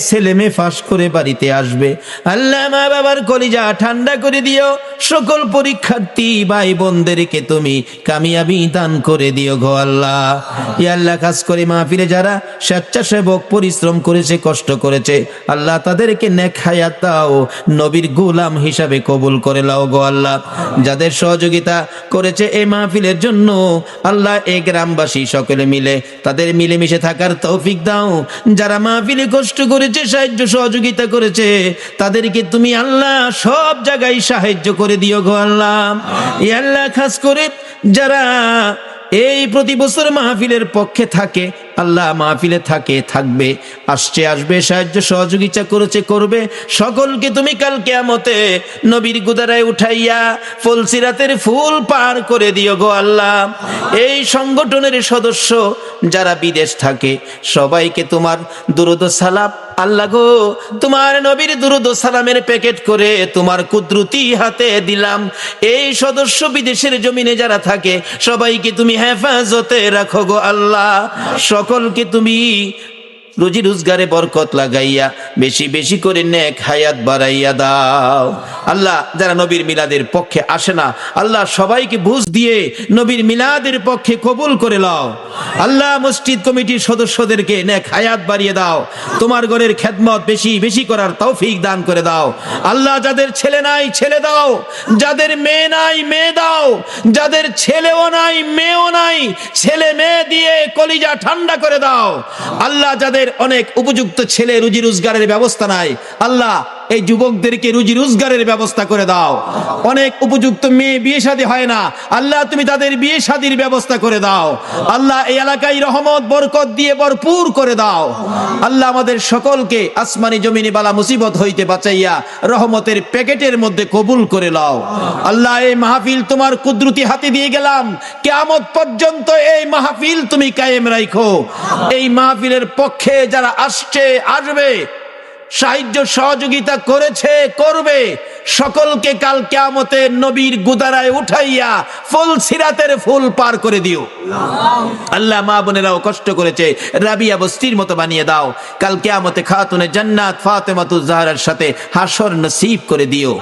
ছেলে মেয়ে ফাঁস করে বাড়িতে আসবে, আল্লাহ মা বাবার কলিজা ঠান্ডা করে দিও। সকল পরীক্ষার্থী ভাই বোনদেরকে তুমি কামিয়াবি দান করে দিও গো আল্লাহ। ইয়া আল্লাহ, খাস করে মাহফিলে যারা স্বেচ্ছাসেবক পরিশ্রম করেছে কষ্ট করেছে, আল্লাহ তাদেরকে নেক হায়াত দাও, নবীর গোলাম হিসাবে কবুল করে নাও গো আল্লাহ। যাদের সহযোগিতা করেছে এই মাহফিলের জন্য, আল্লাহ এই গ্রামবাসী সকলে মিলে তাদের মিলেমিশে থাকার তৌফিক দাও। যারা মাহফিলে কষ্ট করেছে সাহায্য সহযোগিতা করেছে, তাদেরকে তুমি আল্লাহ সব জায়গায় সাহায্য করে দিও গো আল্লাহ। ইয়া আল্লাহ, খাস করে যারা এই প্রতি বছর মাহফিলের পক্ষে থাকে, আল্লাহ মাহফিলে থাকে থাকবে আসছে আসবে সাহায্য সহযোগিতা করেছে করবে, সকলকে তুমি কাল কিয়ামতে নবীর গুদারায় উঠাইয়া ফুলসিরাতের ফুল পার করে দিও গো আল্লাহ। এই সংগঠনের সদস্য যারা বিদেশ থাকে সবাইকে তোমার দুরূদ ও সালাম, আল্লাহ গো তোমার নবীর দুরূদ ও সালামের প্যাকেট করে তোমার কুদরতি হাতে দিলাম। এই সদস্য বিদেশের জমিনে যারা থাকে সবাইকে তুমি হেফাজতে রাখো গো আল্লাহ। সকলকে তুমি রুজি রোজগারে বরকত লাগাইয়া বেশি বেশি করে নেক হায়াত বাড়াইয়া দাও। আল্লাহ, যারা নবীর মিলাদের পক্ষে আসে না, আল্লাহ সবাইকে বুঝ দিয়ে নবীর মিলাদের পক্ষে কবুল করে নাও। আল্লাহ, মসজিদ কমিটির সদস্যদেরকে নেক হায়াত বাড়িয়ে দাও, তোমার ঘরের খেদমত বেশি বেশি করার তৌফিক দান করে দাও। আল্লাহ, যাদের ছেলে নাই ছেলে দাও, যাদের মেয়ে নাই মেয়ে দাও, যাদের ছেলেও নাই মেয়েও নাই ছেলে মেয়ে দিয়ে কলিজা ঠান্ডা করে দাও। আল্লাহ, যাদের অনেক উপযুক্ত ছেলে রুজি রোজগারের ব্যবস্থা নাই, আল্লাহ এই যুবকদেরকে রুজি রোজগারের ব্যবস্থা করে দাও। অনেক উপযুক্ত মেয়ে বিয়ে শাদী হয় না, আল্লাহ তুমি তাদের বিয়ে শাদীর ব্যবস্থা করে দাও। আল্লাহ এই এলাকায় রহমত বরকত দিয়ে ভরপুর করে দাও। আল্লাহ আমাদের সকলকে আসমানি জমিনি বালা মুসিবত হইতে বাঁচাইয়া রহমতের প্যাকেটের মধ্যে কবুল করে নাও। আল্লাহ এই মাহফিল তোমার কুদরতি হাতে দিয়ে গেলাম, কিয়ামত পর্যন্ত এই মাহফিল তুমি কায়েম রাখো। এই মাহফিলের পক্ষে যারা আসবে, সাহায্য সহযোগিতা করেছে, করবে, সকলকে কাল কিয়ামতে নবীর গুদারায় উঠাইয়া ফুল সিরাতের ফুল পার করে দিও। আল্লাহ মা বোনেরাও কষ্ট করেছে, রাবিয়া বস্তির মতো বানিয়ে দাও। কাল কিয়ামতে খাতুনে জান্নাত ফাতেমাতুজ জাহরার সাথে হাসর নসিব করে দিও।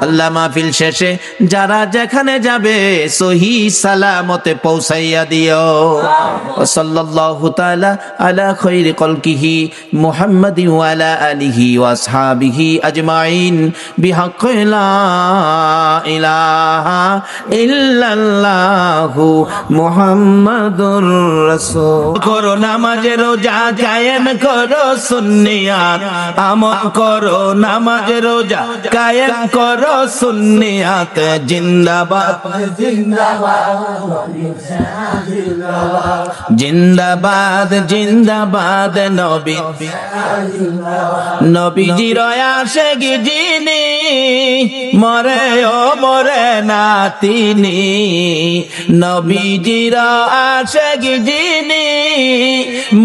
আল্লাহ মাহফিল শেষে যারা যেখানে যাবে সহি সালামতে পৌঁছাইয়া দিও। সাল্লাল্লাহু তাআলা আলা খায়রি কলকিহি মুহাম্মাদিন ওয়া আলা আলিহি ওয়া আসহাবিহি আজমাইন বিহাক্কি লা ইলাহা ইল্লাল্লাহু মুহাম্মাদুর রাসূল। করো নামাজ রোজা কায়েম করো সুন্নিয়াত, আমল করো নামাজ রোজা কায়েম করো সুন্নিয়াত। জিন্দাবাদ জিন্দাবাদ জিন্দাবাদ নবী নবীজির আশিক যিনি, মরে ও মরে না তিনি। নবীজির আশিক যিনি,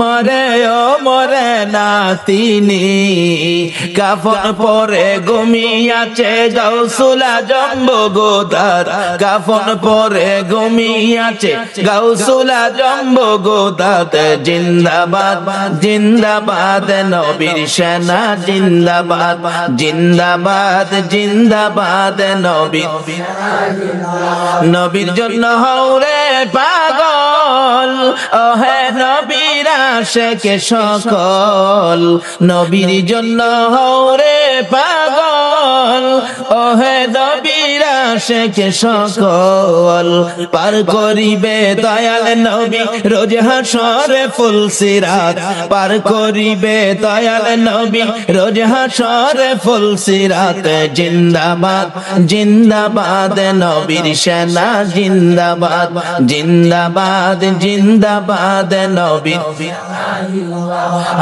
মরে ও মরে না তিনি। কাফন পরে ঘুমিয়াছে গাউসুল আজম বগদাদ, কাফন পরে ঘুমিয়াছে গাউসুল আজম বগদাদ। জিন্দাবাদ জিন্দাবাদ নবীর সেনা, জিন্দাবাদ জিন্দাবাদ জিন্দাবাদ নবীর। নবীর জন্য হৌরে পাগল, ওহে নবীর আশিক সকল। নবীর জন্য হৌরে পাগল, ওহে নবীর আশিক সকল। পার করিবে দয়াল নবী রোজ হাসরে ফুল সিরাত, পার করিবে দয়াল নবী রোজ হাসরে ফুল সিরাত। জিন্দাবাদ জিন্দাবাদ নবীর সেনা, জিন্দাবাদ জিন্দাবাদ জিন্দাবাদ নবীর।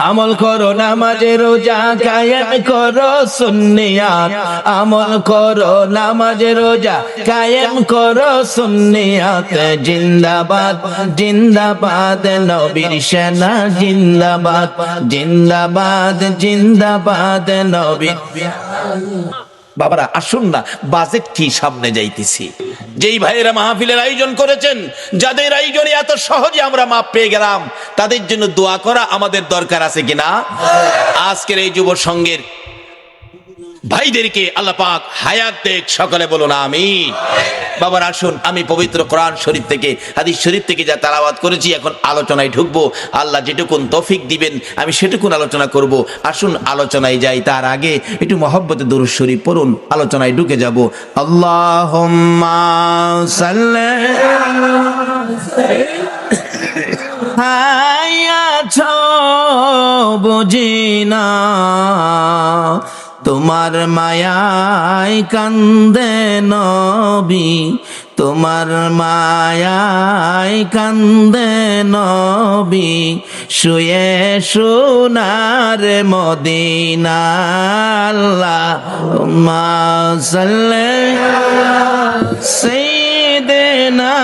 আমল করো নামাজ রোজা কায়েম করো সুন্নিয়াত, আমল করো নামাজ রোজা কায়েম করো সুন্নিয়াত। জিন্দাবাদ জিন্দাবাদ নবীর সেনা, জিন্দাবাদ জিন্দাবাদ জিন্দাবাদ নবীর। বাবারা আসুন না, বাজেট কি সামনে যাইতেছি। যেই ভাইয়েরা মাহফিলের আয়োজন করেছেন, যাদের আয়োজনে এত সহজে আমরা মাপ পেয়ে গেলাম, তাদের জন্য দোয়া করা আমাদের দরকার আছে কিনা? আজকের এই যুব সংঘের ভাইদেরকে আল্লাহ পাক হায়াত দেখ, সকলে বলুন আমিন। বাবার আসুন, আমি পবিত্র কোরআন শরীফ থেকে, হাদিস শরীফ থেকে যা তেলাওয়াত করেছি, এখন আলোচনায় ঢুকবো। আল্লাহ যেটুকুন তৌফিক দিবেন আমি সেটুকুন আলোচনা করব। আসুন আলোচনায় যাই, তার আগে একটু মহব্বতে দুরূদ শরীফ পড়ুন, আলোচনায় ঢুকে যাব। আল্লাহুম্মা সাল্লি হায়াত বুঝিনা তোমার মায়ায় কান্দে নবী, তোমার মায়ায় কান্দে নবী। শুয়ে সোনার মদিনা, আল্লাহুম্মা সাল্লি সাইয়্যিদিনা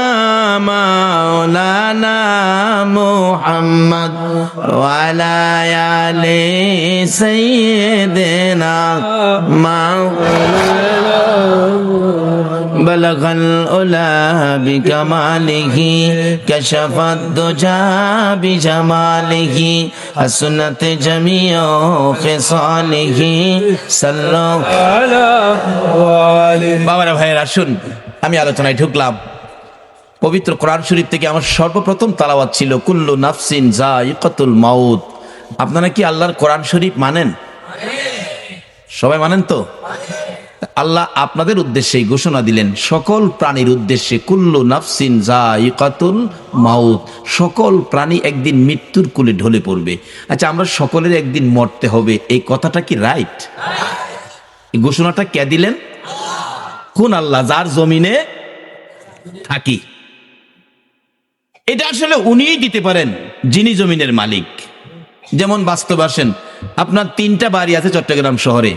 মাওলানা মুহাম্মদ ওয়া আলা আলি সাইয়্যিদিনা মাওলানা। بلغ العلا بكماله كشف الدجى بجماله حسنت جميع خصاله صلوا على آله। বাবারা ভাইয়ের আসুন, আমি আলোচনায় ঢুকলাম। পবিত্র কোরআন শরীফ থেকে আমার সর্বপ্রথম তেলাওয়াত ছিল কুল্লু নাফসিন যায়িকাতুল মাউত। আপনারা কি আল্লাহর কোরআন শরীফ মানেন? সবাই মানেন তো? আল্লাহ আপনাদের উদ্দেশ্যে ঘোষণা দিলেন, সকল প্রাণীর উদ্দেশ্যে কুল্লু নাফসিন যায়িকাতুল মাউত। সকল প্রাণী একদিন মৃত্যুর কোলে ঢলে পড়বে। আচ্ছা, আমরা সকলের একদিন মরতে হবে, এই কথাটা কি রাইট? এই ঘোষণাটা কে দিলেন? কোন আল্লাহ যার জমিনে থাকি। এটা আসলে উনিই দিতে পারেন যিনি জমিনের মালিক। যেমন বাস্তব আসেন, আপনার 3টা বাড়ি আছে চট্টগ্রাম শহরে,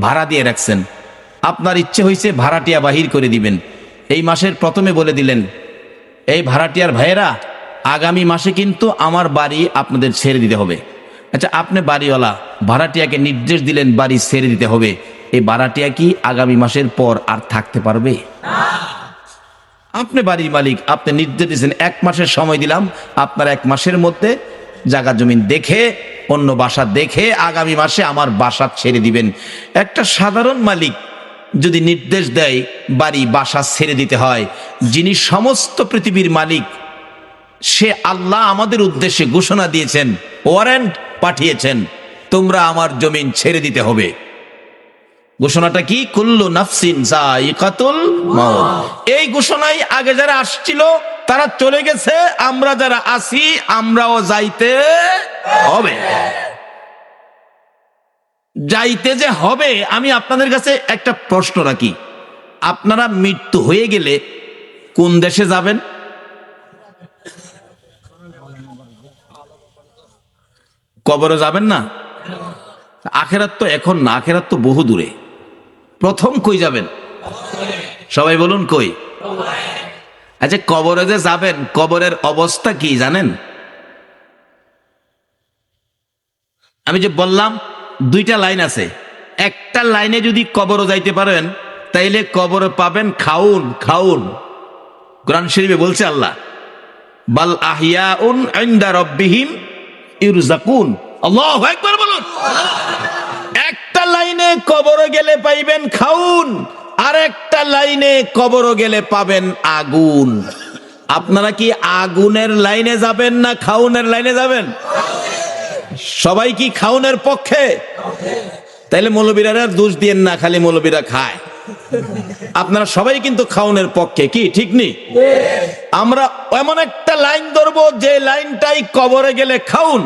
ভাড়া দিয়ে রাখছেন। আপনার ইচ্ছে হয়েছে ভাড়াটিয়া বাহির করে দিবেন। এই মাসের প্রথমে বলে দিলেন, এই ভাড়াটিয়ার ভাইয়েরা, আগামী মাসে কিন্তু আমার বাড়ি আপনাদের ছেড়ে দিতে হবে। আচ্ছা, আপনি বাড়িওয়ালা ভাড়াটিয়াকে নির্দেশ দিলেন বাড়ি ছেড়ে দিতে হবে, এই ভাড়াটিয়া কি আগামী মাসের পর আর থাকতে পারবে? আপনি বাড়ির মালিক, আপনি নির্দেশ দিয়েছেন 1 মাসের সময় দিলাম, আপনার 1 মাসের মধ্যে জায়গা জমিন দেখে, অন্য বাসা দেখে আগামী মাসে আমার বাসা ছেড়ে দিবেন। একটা সাধারণ মালিক যদি নির্দেশ দেয় বাড়ি বাসা ছেড়ে দিতে হয়, যিনি সমস্ত পৃথিবীর মালিক, সে আল্লাহ আমাদের উদ্দেশ্যে ঘোষণা দিয়েছেন, ওয়ারেন্ট পাঠিয়েছেন, তোমরা আমার জমিন ছেড়ে দিতে হবে। ঘোষণাটা কি? কুল্লু নাফসিন যায়িকাতুল মাউত। এই ঘোষণাই আগে যারা আসছিল তারা চলে গেছে, আমরা যারা আছি আমরাও যাইতে হবে। যাইতে যে হবে, আমি আপনাদের কাছে একটা প্রশ্ন রাখি, আপনারা মৃত্যু হয়ে গেলে কোন দেশে যাবেন? কবরে যাবেন না? আখেরাত তো এখন না, আখেরাত তো বহু দূরে। প্রথম কই যাবেন? সবাই বলুন কই? আচ্ছা, কবরে যে যাবেন, কবরের অবস্থা কি জানেন? আমি যে বললাম 2টা লাইন আছে, একটা লাইনে যদি কবরে যাইতে পারেন তাইলে কবরে পাবেন খাউন। খাউন কোরআন শরীফে বলছে আল্লাহ, বাল আহিয়াউন ইনদা রাব্বিহিম ইরযাকুন। আল্লাহু আকবার বলুন। একটা লাইনে কবরে গেলে পাইবেন খাউন, আর একটা লাইনে কবরে গেলে পাবেন আগুন। আপনারা কি আগুনের লাইনে যাবেন না খাউনের লাইনে যাবেন? সবাই কি খাউনের পক্ষে? তাইলে মৌলবীরা দোষ দিয়েন না, খালি মৌলবীরা খায়। আপনারা সবাই কিন্তু খাউনের পক্ষে, কি ঠিক নেই? আমরা এমন একটা লাইন ধরবো যে লাইনটাই কবরে গেলে খাউন,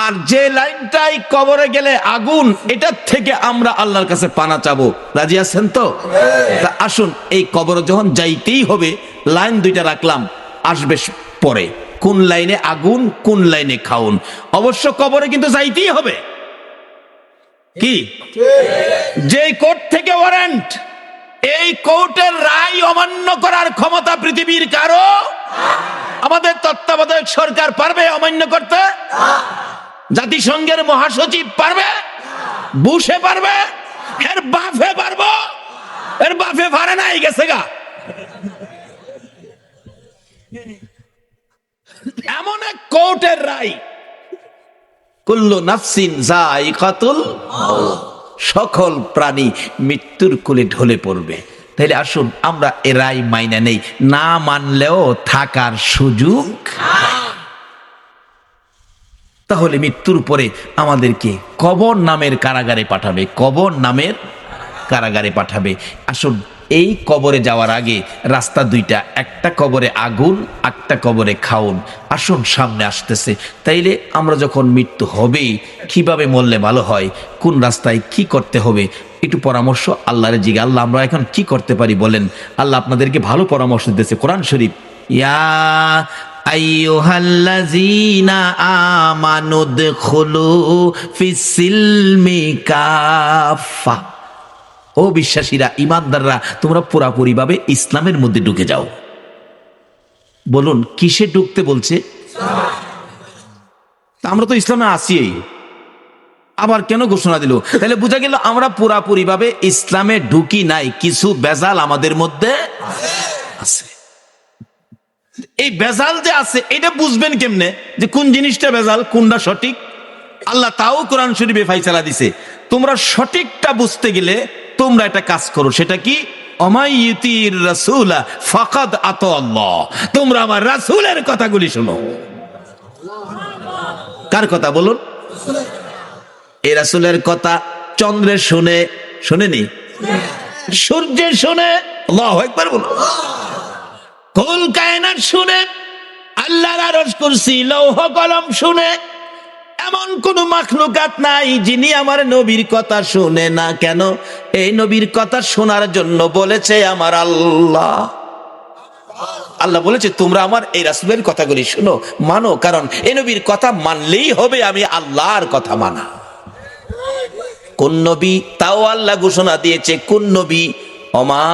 আর যে লাইনটাই কবরে গেলে আগুন, এটার থেকে আমরা আল্লাহর কাছে পানা চাবো। রাজি আছেন তো? তা আসুন, এই কবরে যখন যাইতেই হবে, লাইন 2টা রাখলাম, আসবে পরে কোন লাইনে আগুন, কোন লাইনে খাউন। অবশ্য কবরে কিন্তু যাইতেই হবে। কি? যে কোর্ট থেকে ওয়ারেন্ট, এই কোর্টের রায় অমান্য করার ক্ষমতা পৃথিবীর কারো? আমাদের তত্ত্বাবধায়ক সরকার পারবে অমান্য করতে? জাতিসংঘের মহাসচিব পারবে? বুশে পারবে? এর বাফে পারবো? এর বাফে পারে নাই, গেছে গা। এমন এক কোর্টের রায়, কুল্লু নাফসিন যায়িকাতুল মাউত, সকল প্রাণী মৃত্যুর কোলে ঢলে পড়বে। তাইলে আসুন আমরা এ রায় মাইনা নেই, না মানলেও থাকার সুযোগ। তাহলে মৃত্যুর পরে আমাদেরকে কবর নামের কারাগারে পাঠাবে, কবর নামের কারাগারে পাঠাবে। আসুন, এই কবরে যাওয়ার আগে রাস্তা 2টা, একটা কবরে আগুন, একটা কবরে খাউন। আসুন, সামনে আসতেছে। তাইলে আমরা যখন মৃত্যু হবে, কিভাবে মরলে ভালো হয়, কোন রাস্তায় কি করতে হবে, একটু পরামর্শ আল্লাহর জিজ্ঞাসা। আল্লাহ, আমরা এখন কি করতে পারি বলেন? আল্লাহ আপনাদেরকে ভালো পরামর্শ দিতেছে কোরআন শরীফ। ইয়া আইয়ুহাল্লাযীনা আমানু দুখুলু ফিস-সিলমি কাফা। ও বিশ্বাসীরা, ইমানদাররা, তোমরা পুরাপুরি ভাবে ইসলামের মধ্যে ঢুকে যাও। বলুন, কিসে ঢুকতে বলছে? আমরা তো ইসলামে আছি, আবার কেন ঘোষণা দিল? তাহলে বোঝা গেল আমরা পুরাপুরি ভাবে ইসলামে ঢুকি নাই, কিছু বেজাল আমাদের মধ্যে আছে। এই বেজাল যে আছে, এটা বুঝবেন কেমনে যে কোন জিনিসটা বেজাল, কোনটা সঠিক? আল্লাহ তাও কোরআন শরীফে ফাইসালা দিছে। তোমরা সঠিকটা বুঝতে গেলে তোমরা একটা কাজ করো, সেটা কি? অমাইয়ুতির রাসূলা ফাকাদ আতা আল্লাহ। তোমরা আমার রাসূলের কথাগুলি শোনো। কার কথা বলুন? এই রাসূলের কথা চন্দ্রের শুনে, শুনেনি? সূর্যের শুনে, আল্লাহু আকবার বলো। কুল কায়নাত শুনে, আল্লাহর আরশ কুরসি লৌহ কলম শুনে, এমন কোন মাখলুকাত নাই যিনি আমার নবীর কথা শুনে না। কেন? এই নবীর কথা শোনার জন্য বলেছে আমার আল্লাহ। আল্লাহ বলেছে তোমরা আমার এই রাসূলের কথাগুলি শুনো, মানো, কারণ এই নবীর কথা মানলেই হবে আমি আল্লাহর কথা মানা। কোন নবী? তাও আল্লাহ ঘোষণা দিয়েছে কোন নবী? ওমা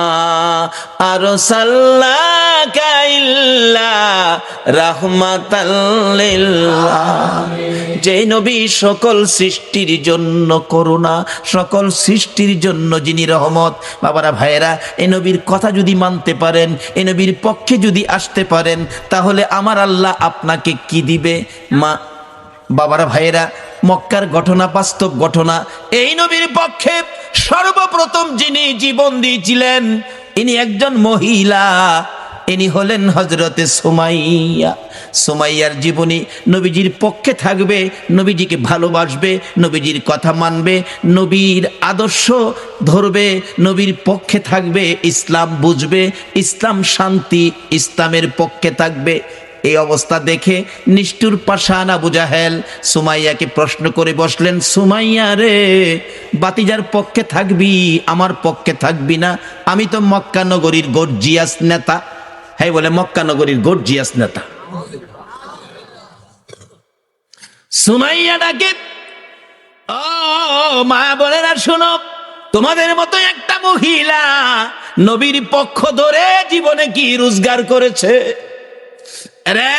আরসালনাকা ইল্লা রাহমাতাল লিল আলামিন। যে নবী সকল সৃষ্টির জন্য করুণা, সকল সৃষ্টির জন্য যিনি রহমত। বাবারা ভাইয়েরা, এই নবীর কথা যদি মানতে পারেন, এই নবীর পক্ষে যদি আসতে পারেন, তাহলে আমার আল্লাহ আপনাকে কি দিবে? বাবারা ভাইয়েরা, মক্কার ঘটনা বাস্তব ঘটনা। এই নবীর পক্ষে সর্বপ্রথম যিনি জীবন দিয়েছিলেন ইনি একজন মহিলা, ইনি হলেন হযরতে সুমাইয়া। সুমাইয়ার জীবনী নবীজির পক্ষে থাকবে, নবীজিকে ভালোবাসবে, নবীজির কথা মানবে, নবীর আদর্শ ধরবে, নবীর পক্ষে থাকবে, ইসলাম বুঝবে, ইসলাম শান্তি, ইসলামের পক্ষে থাকবে। এই অবস্থা দেখে নিষ্ঠুর পাষাণ আবু জাহেল সুমাইয়াকে প্রশ্ন করে বসলেন, সুমাইয়া রে, বাতিজার পক্ষে থাকবি, আমার পক্ষে থাকবি না? আমি তো মক্কা নগরীর গর্জিয়াস নেতা। হ্যাঁ বলে মক্কা নগরীর গর্জিয়াস নেতা। সুমাইয়া ডাকে, ও মা বোনেরা শোনো, তোমাদের মতো একটা মহিলা নবীর পক্ষ ধরে জীবনে কি রোজগার করেছে? রে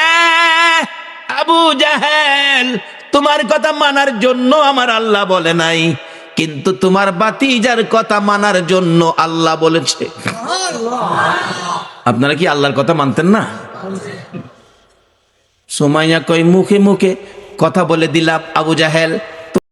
আবু জাহেল, তোমার কথা মানার জন্য আমার আল্লাহ বলে নাই, কিন্তু তোমার বাতিজার কথা মানার জন্য আল্লাহ বলেছে। আপনারা কি আল্লাহর কথা মানতেন না? সুমাইয়া কই, মুখে মুখে কথা বলে দিলাম আবু জাহেল,